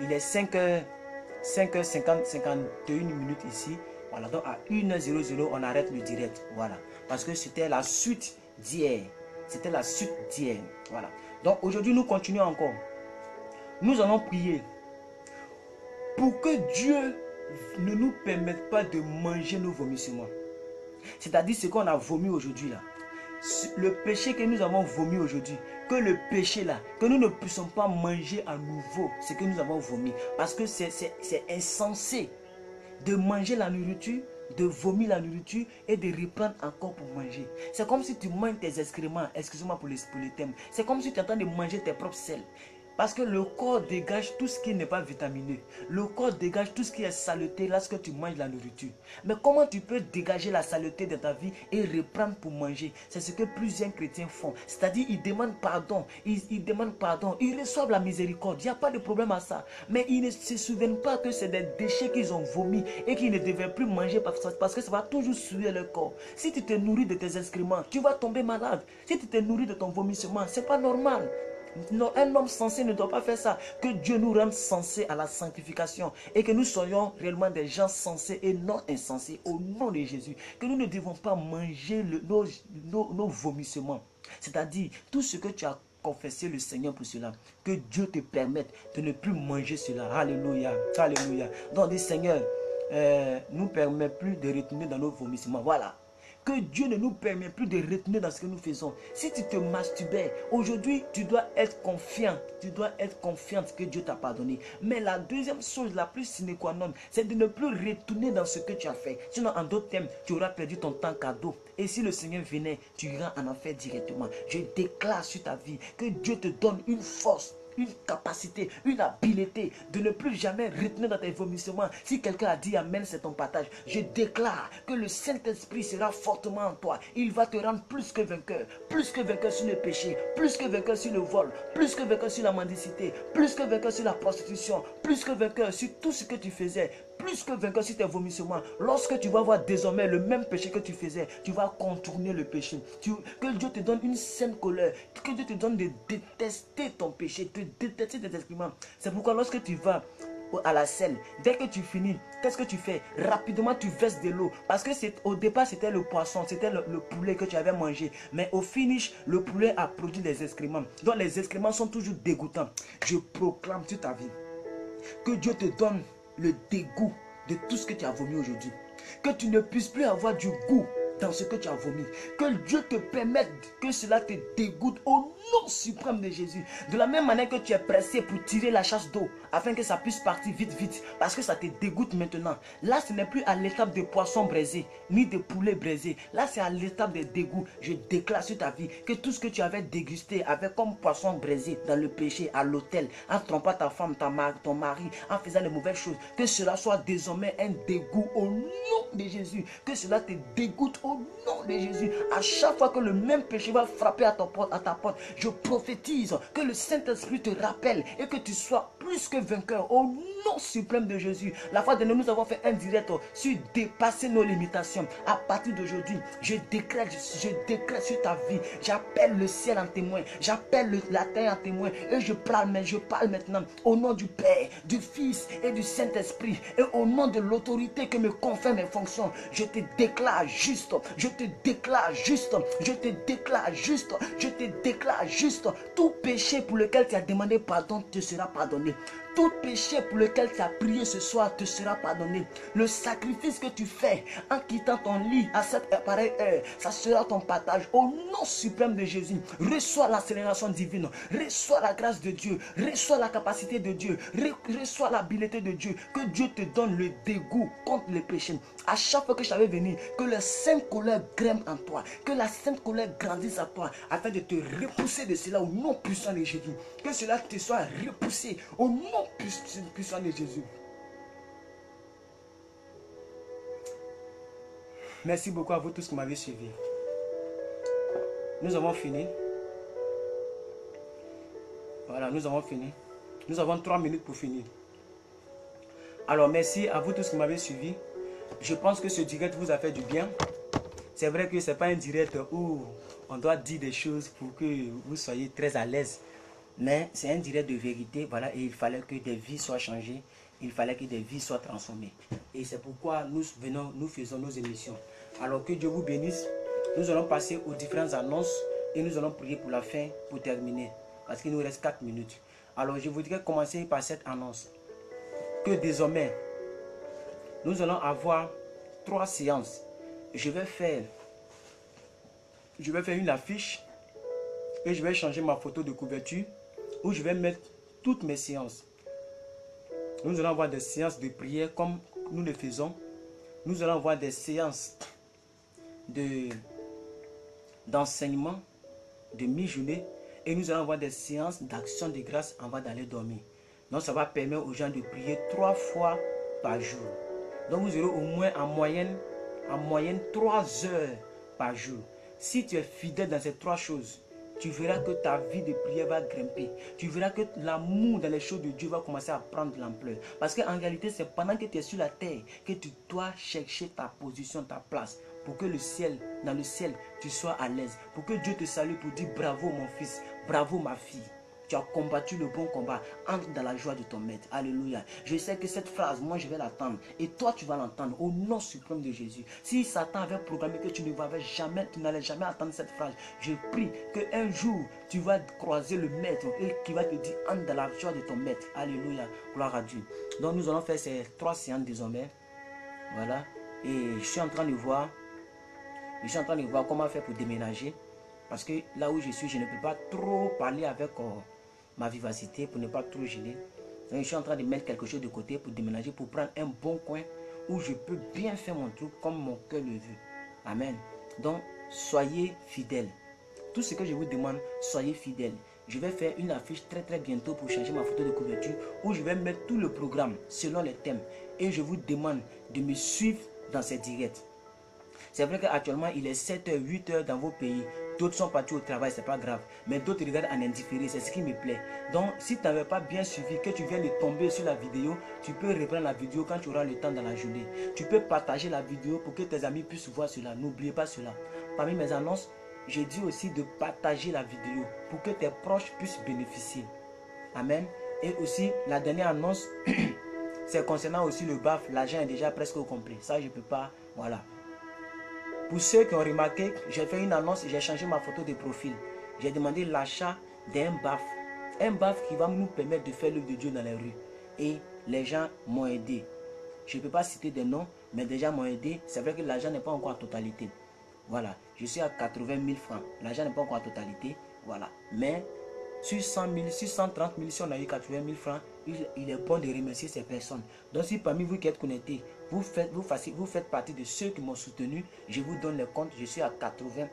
Speaker 3: Il est 5h50, 51 minutes ici. Voilà, donc à 1h00, on arrête le direct. Voilà. Parce que c'était la suite d'hier. C'était la suite d'hier. Voilà. Donc aujourd'hui, nous continuons encore. Nous allons prier pour que Dieu ne nous permette pas de manger nos vomissements. C'est-à-dire ce qu'on a vomi aujourd'hui là. Le péché que nous avons vomi aujourd'hui, que le péché là, que nous ne puissions pas manger à nouveau ce que nous avons vomi. Parce que c'est insensé de manger la nourriture, de vomir la nourriture et de reprendre encore pour manger. C'est comme si tu manges tes excréments, excusez-moi pour le thème. C'est comme si tu es en train de manger tes propres selles. Parce que le corps dégage tout ce qui n'est pas vitamineux. Le corps dégage tout ce qui est saleté lorsque tu manges la nourriture. Mais comment tu peux dégager la saleté de ta vie et reprendre pour manger? C'est ce que plusieurs chrétiens font. C'est-à-dire ils demandent pardon. Ils demandent pardon. Ils reçoivent la miséricorde. Il n'y a pas de problème à ça. Mais ils ne se souviennent pas que c'est des déchets qu'ils ont vomis et qu'ils ne devaient plus manger parce que ça va toujours souiller leur corps. Si tu te nourris de tes excréments, tu vas tomber malade. Si tu te nourris de ton vomissement, ce n'est pas normal. Non, un homme sensé ne doit pas faire ça. Que Dieu nous rende sensés à la sanctification et que nous soyons réellement des gens sensés et non insensés au nom de Jésus. Que nous ne devons pas manger nos vomissements. C'est-à-dire tout ce que tu as confessé le Seigneur pour cela. Que Dieu te permette de ne plus manger cela. Alléluia. Alléluia. Donc, dis Seigneur, nous permet plus de retourner dans nos vomissements. Voilà. Que Dieu ne nous permet plus de retenir dans ce que nous faisons. Si tu te masturbais, aujourd'hui, tu dois être confiant. Tu dois être confiante que Dieu t'a pardonné. Mais la deuxième chose, la plus sine qua non, c'est de ne plus retourner dans ce que tu as fait. Sinon, en d'autres termes, tu auras perdu ton temps cadeau. Et si le Seigneur venait, tu iras en enfer directement. Je déclare sur ta vie que Dieu te donne une force une capacité, une habileté de ne plus jamais retenir dans tes vomissements. Si quelqu'un a dit amen, c'est ton partage. Je déclare que le Saint-Esprit sera fortement en toi. Il va te rendre plus que vainqueur sur le péché, plus que vainqueur sur le vol, plus que vainqueur sur la mendicité, plus que vainqueur sur la prostitution, plus que vainqueur sur tout ce que tu faisais, plus que vainqueur sur tes vomissements. Lorsque tu vas voir désormais le même péché que tu faisais, tu vas contourner le péché. Que Dieu te donne une saine colère, que Dieu te donne de détester ton péché, de détester tes excréments. C'est pourquoi lorsque tu vas à la selle, dès que tu finis, qu'est-ce que tu fais? Rapidement tu verses de l'eau, parce que au départ c'était le poisson, c'était le poulet que tu avais mangé, mais au finish le poulet a produit des excréments. Donc les excréments sont toujours dégoûtants. Je proclame sur ta vie que Dieu te donne le dégoût de tout ce que tu as vomi aujourd'hui, que tu ne puisses plus avoir du goût dans ce que tu as vomi, que Dieu te permette que cela te dégoûte au nom suprême de Jésus. De la même manière que tu es pressé pour tirer la chasse d'eau afin que ça puisse partir vite parce que ça te dégoûte maintenant. Là ce n'est plus à l'étape de poisson braisé ni de poulet braisé, là c'est à l'étape de dégoût. Je déclare sur ta vie que tout ce que tu avais dégusté avec comme poisson braisé dans le péché, à l'autel, en trompant ta femme, ton mari, en faisant les mauvaises choses, que cela soit désormais un dégoût au nom de Jésus, que cela te dégoûte au nom de Jésus. À chaque fois que le même péché va frapper à ta porte, je prophétise que le Saint-Esprit te rappelle et que tu sois plus que vainqueur au nom suprême de Jésus. La fois dernière, nous avons fait un direct sur dépasser nos limitations. À partir d'aujourd'hui, je décrète sur ta vie. J'appelle le ciel en témoin, j'appelle la terre en témoin et je parle maintenant au nom du Père, du Fils et du Saint-Esprit et au nom de l'autorité que me confèrent mes fonctions. Je te déclare juste, je te déclare juste, je te déclare juste, je te déclare juste. Tout péché pour lequel tu as demandé pardon te sera pardonné. Tout péché pour lequel tu as prié ce soir te sera pardonné. Le sacrifice que tu fais en quittant ton lit à cette pareille heure, ça sera ton partage au nom suprême de Jésus. Reçois l'accélération divine, reçois la grâce de Dieu, reçois la capacité de Dieu, reçois l'habileté de Dieu. Que Dieu te donne le dégoût contre le péché. À chaque fois que je t'avais venu, que la sainte colère grimpe en toi, que la sainte colère grandisse à toi, afin de te repousser de cela au nom puissant de Jésus. Que cela te soit repoussé au nom puissant de Jésus. Merci beaucoup à vous tous qui m'avez suivi. Nous avons fini. Voilà, nous avons fini. Nous avons 3 minutes pour finir. Alors, merci à vous tous qui m'avez suivi. Je pense que ce direct vous a fait du bien. C'est vrai que ce n'est pas un direct où on doit dire des choses pour que vous soyez très à l'aise. Mais c'est un direct de vérité. Voilà, et il fallait que des vies soient changées. Il fallait que des vies soient transformées. Et c'est pourquoi nous faisons nos émissions. Alors que Dieu vous bénisse. Nous allons passer aux différentes annonces et nous allons prier pour la fin, pour terminer. Parce qu'il nous reste 4 minutes. Alors je voudrais commencer par cette annonce. Que désormais, nous allons avoir 3 séances. Je vais faire une affiche et je vais changer ma photo de couverture où je vais mettre toutes mes séances. Nous allons avoir des séances de prière comme nous le faisons. Nous allons avoir des séances d'enseignement de mi-journée et nous allons avoir des séances d'action de grâce avant d'aller dormir. Donc ça va permettre aux gens de prier 3 fois par jour. Donc vous aurez au moins en moyenne 3 heures par jour. Si tu es fidèle dans ces 3 choses, tu verras que ta vie de prière va grimper. Tu verras que l'amour dans les choses de Dieu va commencer à prendre l'ampleur. Parce qu'en réalité, c'est pendant que tu es sur la terre que tu dois chercher ta position, ta place. Pour que dans le ciel, tu sois à l'aise. Pour que Dieu te salue pour dire bravo mon fils, bravo ma fille. Tu as combattu le bon combat. Entre dans la joie de ton maître. Alléluia. Je sais que cette phrase, moi je vais l'attendre. Et toi tu vas l'entendre au nom suprême de Jésus. Si Satan avait programmé que tu n'allais jamais entendre cette phrase, je prie qu'un jour tu vas croiser le maître et qui va te dire entre dans la joie de ton maître. Alléluia. Gloire à Dieu. Donc nous allons faire ces 3 séances désormais. Voilà. Et je suis en train de voir comment faire pour déménager. Parce que là où je suis, je ne peux pas trop parler avec ma vivacité pour ne pas trop gêner. Donc, je suis en train de mettre quelque chose de côté pour déménager, pour prendre un bon coin où je peux bien faire mon truc comme mon cœur le veut. Amen. Donc, soyez fidèles. Tout ce que je vous demande, soyez fidèles. je vais faire une affiche très bientôt pour changer ma photo de couverture où je vais mettre tout le programme selon les thèmes. Et je vous demande de me suivre dans ces directs. C'est vrai qu'actuellement, il est 7h, 8h dans vos pays. D'autres sont partis au travail, c'est pas grave. Mais d'autres regardent en indifféré, c'est ce qui me plaît. Donc, si tu n'avais pas bien suivi, que tu viens de tomber sur la vidéo, tu peux reprendre la vidéo quand tu auras le temps dans la journée. Tu peux partager la vidéo pour que tes amis puissent voir cela. N'oubliez pas cela. Parmi mes annonces, j'ai dit aussi de partager la vidéo pour que tes proches puissent bénéficier. Amen. Et aussi, la dernière annonce, c'est concernant aussi le BAF. L'argent est déjà presque au complet. Ça, je ne peux pas. Voilà. Pour ceux qui ont remarqué, j'ai fait une annonce et j'ai changé ma photo de profil. J'ai demandé l'achat d'un BAF. Un BAF qui va nous permettre de faire l'œuvre de Dieu dans les rues. Et les gens m'ont aidé. Je ne peux pas citer des noms, mais des gens m'ont aidé. C'est vrai que l'argent n'est pas encore en totalité. Voilà. Je suis à 80 000 francs. L'argent n'est pas encore en totalité. Voilà. Mais sur 100 000, sur 130 000, si on a eu 80 000 francs, il est bon de remercier ces personnes. Donc si parmi vous qui êtes connectés, vous faites partie de ceux qui m'ont soutenu, je vous donne les comptes, je suis à 80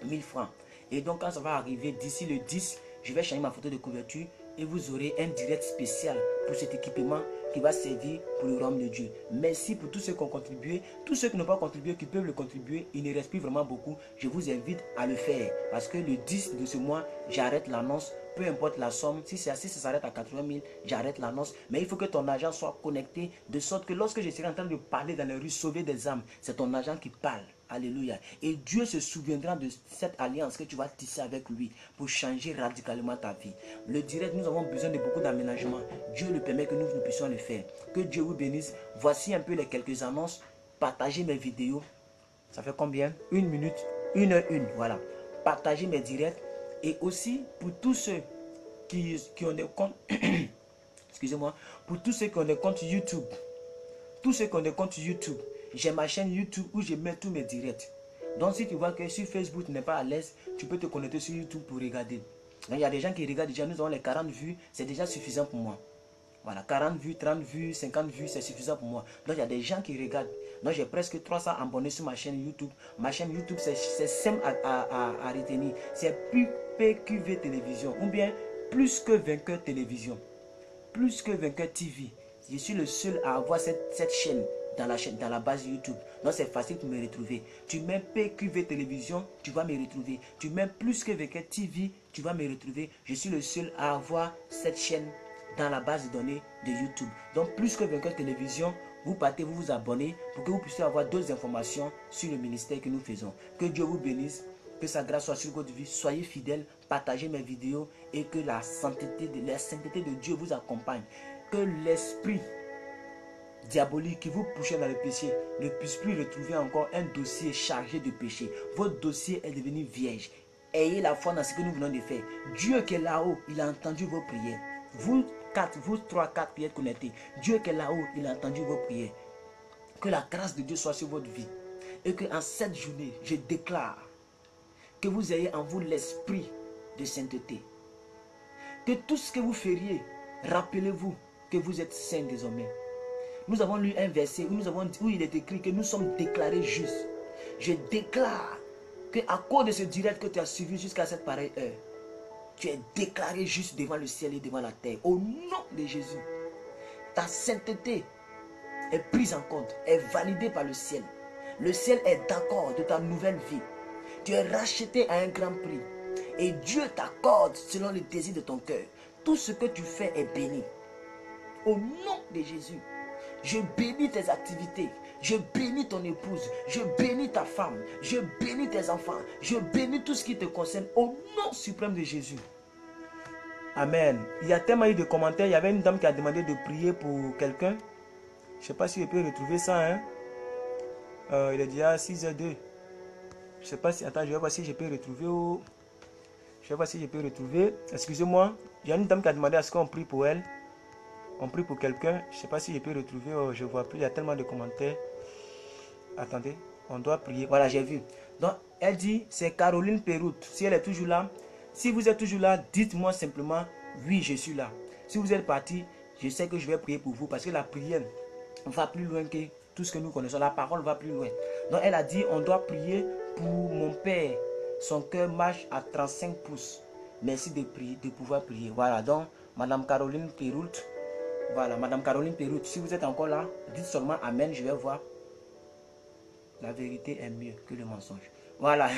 Speaker 3: 000 francs. Et donc quand ça va arriver d'ici le 10, je vais changer ma photo de couverture et vous aurez un direct spécial pour cet équipement qui va servir pour le royaume de Dieu. Merci pour tous ceux qui ont contribué. Tous ceux qui n'ont pas contribué, qui peuvent le contribuer, il ne reste plus vraiment beaucoup. Je vous invite à le faire parce que le 10 de ce mois, j'arrête l'annonce. Peu importe la somme, si ça s'arrête à 80 000, j'arrête l'annonce. Mais il faut que ton argent soit connecté de sorte que lorsque je serai en train de parler dans les rues, sauver des âmes, c'est ton argent qui parle. Alléluia. Et Dieu se souviendra de cette alliance que tu vas tisser avec lui pour changer radicalement ta vie. Le direct, nous avons besoin de beaucoup d'aménagements. Dieu le permet que nous puissions le faire. Que Dieu vous bénisse. Voici un peu les quelques annonces. Partagez mes vidéos. Ça fait combien? 1 minute, 1h01. Voilà. Partagez mes directs. Et aussi, pour tous ceux qui ont des comptes, excusez-moi, pour tous ceux qui ont des comptes YouTube, j'ai ma chaîne YouTube où je mets tous mes directs. Donc, si tu vois que sur Facebook tu n'es pas à l'aise, tu peux te connecter sur YouTube pour regarder. Donc, il y a des gens qui regardent déjà, nous avons les 40 vues, c'est déjà suffisant pour moi. Voilà, 40 vues, 30 vues, 50 vues, c'est suffisant pour moi. Donc, il y a des gens qui regardent. Donc, j'ai presque 300 abonnés sur ma chaîne YouTube. Ma chaîne YouTube, c'est simple à retenir. C'est PQV Télévision ou bien Plus que Vainqueur Télévision. Plus que Vainqueur TV. Je suis le seul à avoir cette chaîne dans la base YouTube. Donc, c'est facile pour me retrouver. Tu mets PQV Télévision, tu vas me retrouver. Tu mets Plus que Vainqueur TV, tu vas me retrouver. Je suis le seul à avoir cette chaîne dans la base de données de YouTube. Donc, Plus que Vainqueur Télévision, vous partez, vous vous abonnez pour que vous puissiez avoir d'autres informations sur le ministère que nous faisons. Que Dieu vous bénisse, que sa grâce soit sur votre vie. Soyez fidèles, partagez mes vidéos et que la sainteté de Dieu vous accompagne. Que l'esprit diabolique qui vous poussait dans le péché ne puisse plus retrouver encore un dossier chargé de péché. Votre dossier est devenu vierge. Ayez la foi dans ce que nous venons de faire. Dieu qui est là-haut, il a entendu vos prières. Vous 3, 4 qui êtes connectés, Dieu qui est là-haut, il a entendu vos prières. Que la grâce de Dieu soit sur votre vie. Et qu'en cette journée, je déclare que vous ayez en vous l'esprit de sainteté. Que tout ce que vous feriez, rappelez-vous que vous êtes saints désormais. Nous avons lu un verset où il est écrit que nous sommes déclarés justes. Je déclare qu'à cause de ce direct que tu as suivi jusqu'à cette pareille heure, tu es déclaré juste devant le ciel et devant la terre. Au nom de Jésus, ta sainteté est prise en compte, est validée par le ciel. Le ciel est d'accord de ta nouvelle vie. Tu es racheté à un grand prix. Et Dieu t'accorde selon le désir de ton cœur. Tout ce que tu fais est béni. Au nom de Jésus, je bénis tes activités. Je bénis ton épouse. Je bénis ta femme. Je bénis tes enfants. Je bénis tout ce qui te concerne. Au nom suprême de Jésus. Amen. Il y a tellement eu de commentaires. Il y avait une dame qui a demandé de prier pour quelqu'un. Je ne sais pas si je peux retrouver ça. Hein? Il est déjà 6h02. Je ne sais pas si... Attends, je vais voir si je peux retrouver. Je vais voir si je peux retrouver. Excusez-moi. Il y a une dame qui a demandé à ce qu'on prie pour elle. On prie pour quelqu'un. Je ne sais pas si je peux retrouver. Je ne vois plus. Il y a tellement de commentaires. Attendez. On doit prier. Voilà, j'ai vu. Donc, elle dit, c'est Caroline Pérout. Si elle est toujours là. Si vous êtes toujours là, dites-moi simplement, oui, je suis là. Si vous êtes parti, je sais que je vais prier pour vous. Parce que la prière va plus loin que tout ce que nous connaissons. La parole va plus loin. Donc, elle a dit, on doit prier pour mon père. Son cœur marche à 35 pouces. Merci de prier, de pouvoir prier. Voilà, donc, Madame Caroline Péroult. Voilà, Madame Caroline Péroult, si vous êtes encore là, dites seulement Amen, je vais voir. La vérité est mieux que le mensonge. Voilà.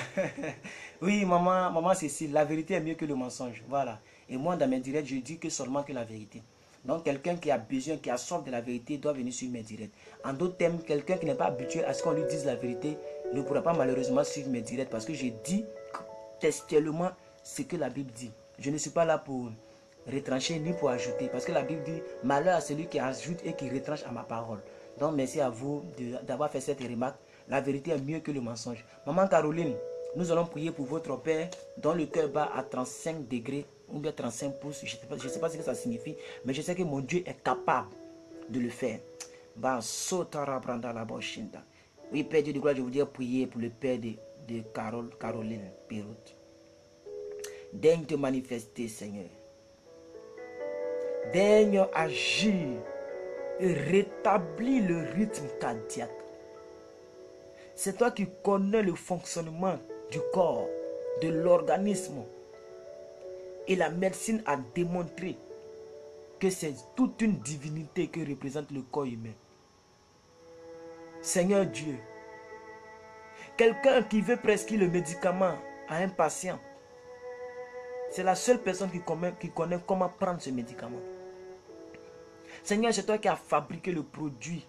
Speaker 3: Oui, maman Cécile, la vérité est mieux que le mensonge. Voilà. Et moi, dans mes directs, je dis que seulement que la vérité. Donc, quelqu'un qui a besoin, qui a soif de la vérité, doit venir sur mes directs. En d'autres termes, quelqu'un qui n'est pas habitué à ce qu'on lui dise la vérité ne pourra pas malheureusement suivre mes directs parce que j'ai dit textuellement ce que la Bible dit. Je ne suis pas là pour retrancher ni pour ajouter parce que la Bible dit malheur à celui qui ajoute et qui retranche à ma parole. Donc, merci à vous d'avoir fait cette remarque. La vérité est mieux que le mensonge. Maman Caroline, nous allons prier pour votre père dont le cœur bat à 35 degrés ou bien 35 pouces. Je ne sais pas ce que ça signifie, mais je sais que mon Dieu est capable de le faire. Oui, Père Dieu de gloire, je voudrais prier pour le père de Caroline Péroult. Daigne te manifester, Seigneur. Daigne agir et rétablir le rythme cardiaque. C'est toi qui connais le fonctionnement du corps, de l'organisme. Et la médecine a démontré que c'est toute une divinité que représente le corps humain. Seigneur Dieu, quelqu'un qui veut prescrire le médicament à un patient, c'est la seule personne qui connaît comment prendre ce médicament. Seigneur, c'est toi qui as fabriqué le produit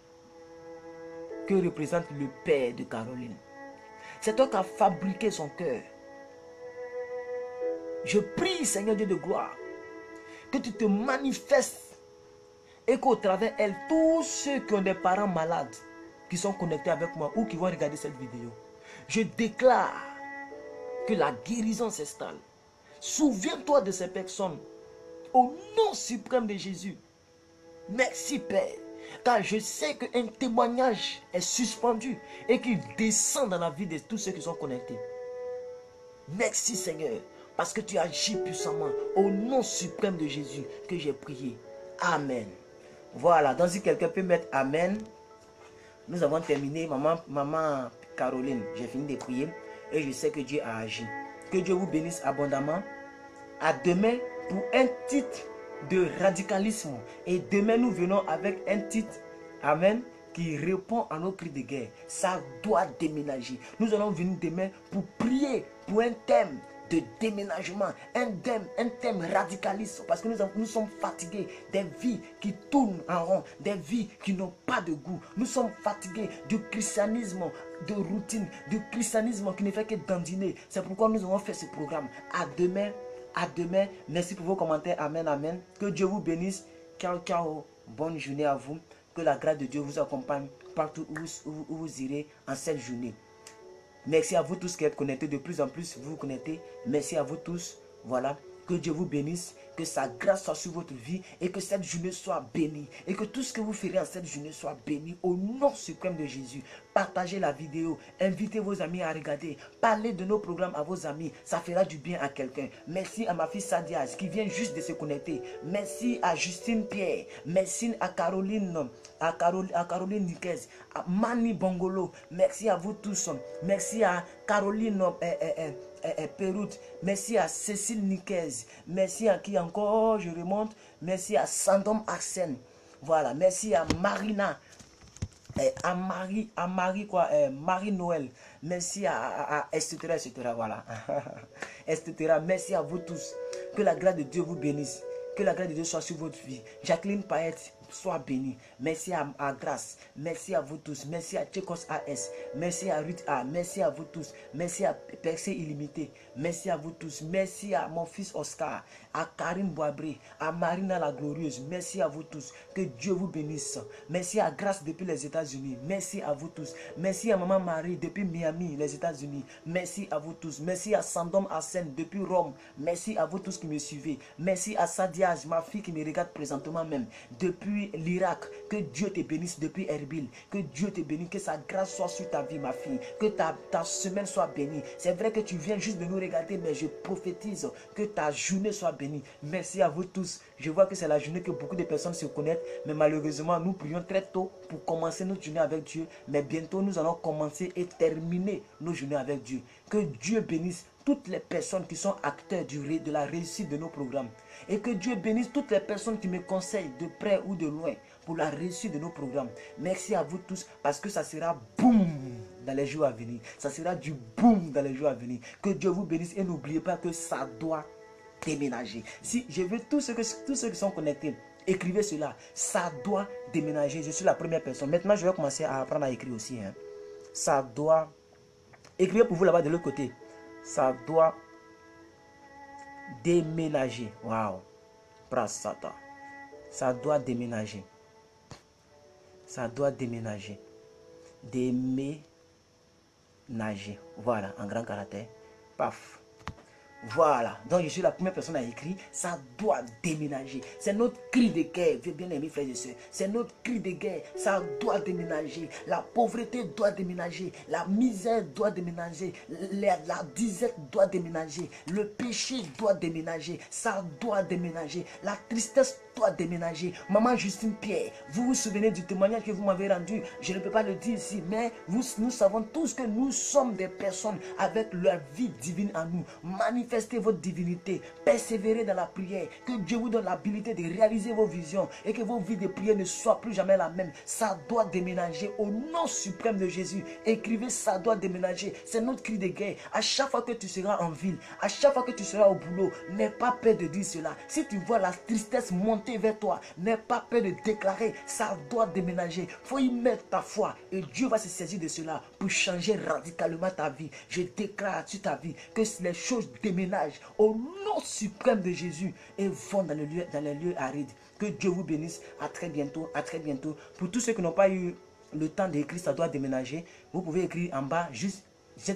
Speaker 3: que représente le père de Caroline. C'est toi qui as fabriqué son cœur. Je prie, Seigneur Dieu de gloire, que tu te manifestes et qu'au travers elle, tous ceux qui ont des parents malades, qui sont connectés avec moi ou qui vont regarder cette vidéo, je déclare que la guérison s'installe. Souviens-toi de ces personnes au nom suprême de Jésus. Merci Père, car je sais qu'un témoignage est suspendu et qu'il descend dans la vie de tous ceux qui sont connectés. Merci Seigneur, parce que tu agis puissamment au nom suprême de Jésus que j'ai prié. Amen. Voilà, donc si quelqu'un peut mettre Amen, nous avons terminé. Maman Caroline, j'ai fini de prier et je sais que Dieu a agi. Que Dieu vous bénisse abondamment. À demain pour un titre de radicalisme. Et demain nous venons avec un titre, Amen, qui répond à nos cris de guerre. Ça doit déménager. Nous allons venir demain pour prier pour un thème de déménagement, un thème radicaliste, parce que nous sommes fatigués des vies qui tournent en rond, des vies qui n'ont pas de goût. Nous sommes fatigués du christianisme de routine, du christianisme qui ne fait que dandiner. C'est pourquoi nous avons fait ce programme. À demain, à demain. Merci pour vos commentaires. Amen, amen. Que Dieu vous bénisse. Ciao, ciao. Bonne journée à vous. Que la grâce de Dieu vous accompagne partout où vous irez en cette journée. Merci à vous tous qui êtes connectés. De plus en plus, vous vous connectez. Merci à vous tous. Voilà. Que Dieu vous bénisse. Que sa grâce soit sur votre vie. Et que cette journée soit bénie. Et que tout ce que vous ferez en cette journée soit béni. Au nom suprême de Jésus. Partagez la vidéo. Invitez vos amis à regarder. Parlez de nos programmes à vos amis. Ça fera du bien à quelqu'un. Merci à ma fille Sadias qui vient juste de se connecter. Merci à Justine Pierre. Merci à Caroline. À Caroline Niquez. À Mani Bongolo. Merci à vous tous. Merci à Caroline Péroult. Merci à Cécile Niquez. Merci à qui encore, je remonte. Merci à Sandom Arsène. Voilà. Merci à Marina. À Marie Noël. Merci etc. Voilà. etc. Merci à vous tous. Que la grâce de Dieu vous bénisse. Que la grâce de Dieu soit sur votre vie. Jacqueline Paette, sois bénie. Merci à Grâce. Merci à vous tous. Merci à Tchekos AS. Merci à Ruth A. Merci à vous tous. Merci à Percé Illimité. Merci à vous tous. Merci à mon fils Oscar. À Karine Boabré. À Marina la Glorieuse. Merci à vous tous. Que Dieu vous bénisse. Merci à Grâce depuis les États-Unis. Merci à vous tous. Merci à Maman Marie depuis Miami, les États-Unis. Merci à vous tous. Merci à Sandom Arsène depuis Rome. Merci à vous tous qui me suivez. Merci à Sadia, ma fille qui me regarde présentement même depuis l'Irak. Que Dieu te bénisse depuis Erbil. Que Dieu te bénisse. Que sa grâce soit sur ta vie, ma fille. Que ta semaine soit bénie. C'est vrai que tu viens juste de nous regarder, mais je prophétise que ta journée soit bénie. Merci à vous tous. Je vois que c'est la journée que beaucoup de personnes se connaissent, mais malheureusement nous prions très tôt pour commencer notre journée avec Dieu. Mais bientôt nous allons commencer et terminer nos journées avec Dieu. Que Dieu bénisse toutes les personnes qui sont acteurs de la réussite de nos programmes. Et que Dieu bénisse toutes les personnes qui me conseillent de près ou de loin pour la réussite de nos programmes. Merci à vous tous parce que ça sera boum dans les jours à venir. Ça sera du boum dans les jours à venir. Que Dieu vous bénisse et n'oubliez pas que ça doit déménager. Si je veux tous ceux qui sont connectés, écrivez cela. Ça doit déménager. Je suis la première personne. Maintenant, je vais commencer à apprendre à écrire aussi. Hein. Ça doit... Écrivez pour vous là-bas de l'autre côté. Ça doit déménager. Waouh. Prasata. Ça doit déménager. Ça doit déménager. Déménager. Voilà, en grand caractère. Paf. Voilà, donc je suis la première personne à écrire. Ça doit déménager. C'est notre cri de guerre, bien aimés frères et sœurs. C'est notre cri de guerre. Ça doit déménager. La pauvreté doit déménager. La misère doit déménager. La disette doit déménager. Le péché doit déménager. Ça doit déménager. La tristesse doit déménager. Maman Justine Pierre, vous vous souvenez du témoignage que vous m'avez rendu? Je ne peux pas le dire ici, mais nous savons tous que nous sommes des personnes avec leur vie divine en nous. Manifestez votre divinité, persévérez dans la prière, que Dieu vous donne l'habilité de réaliser vos visions et que vos vies de prière ne soient plus jamais la même. Ça doit déménager au nom suprême de Jésus. Écrivez, ça doit déménager. C'est notre cri de guerre. À chaque fois que tu seras en ville, à chaque fois que tu seras au boulot, n'aie pas peur de dire cela. Si tu vois la tristesse monter vers toi, n'aie pas peur de déclarer, ça doit déménager. Il faut y mettre ta foi et Dieu va se saisir de cela pour changer radicalement ta vie. Je déclare sur ta vie que les choses déménagent au nom suprême de Jésus et vont dans les lieux arides. Que Dieu vous bénisse. À très bientôt. À très bientôt. Pour tous ceux qui n'ont pas eu le temps d'écrire, ça doit déménager. Vous pouvez écrire en bas, juste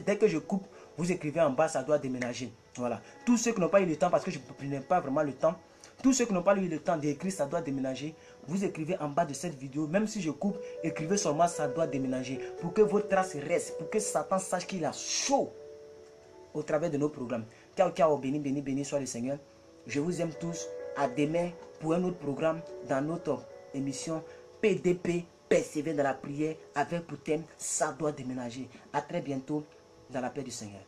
Speaker 3: dès que je coupe, vous écrivez en bas, ça doit déménager. Voilà. Tous ceux qui n'ont pas eu le temps, parce que je n'ai pas vraiment le temps, tous ceux qui n'ont pas eu le temps d'écrire, ça doit déménager. Vous écrivez en bas de cette vidéo, même si je coupe, écrivez seulement ça doit déménager. Pour que vos traces restent, pour que Satan sache qu'il a chaud au travers de nos programmes. Ciao, ciao, béni, béni, béni soit le Seigneur. Je vous aime tous. À demain pour un autre programme dans notre émission PDP, persévérer dans la prière, avec pour thème, ça doit déménager. À très bientôt dans la paix du Seigneur.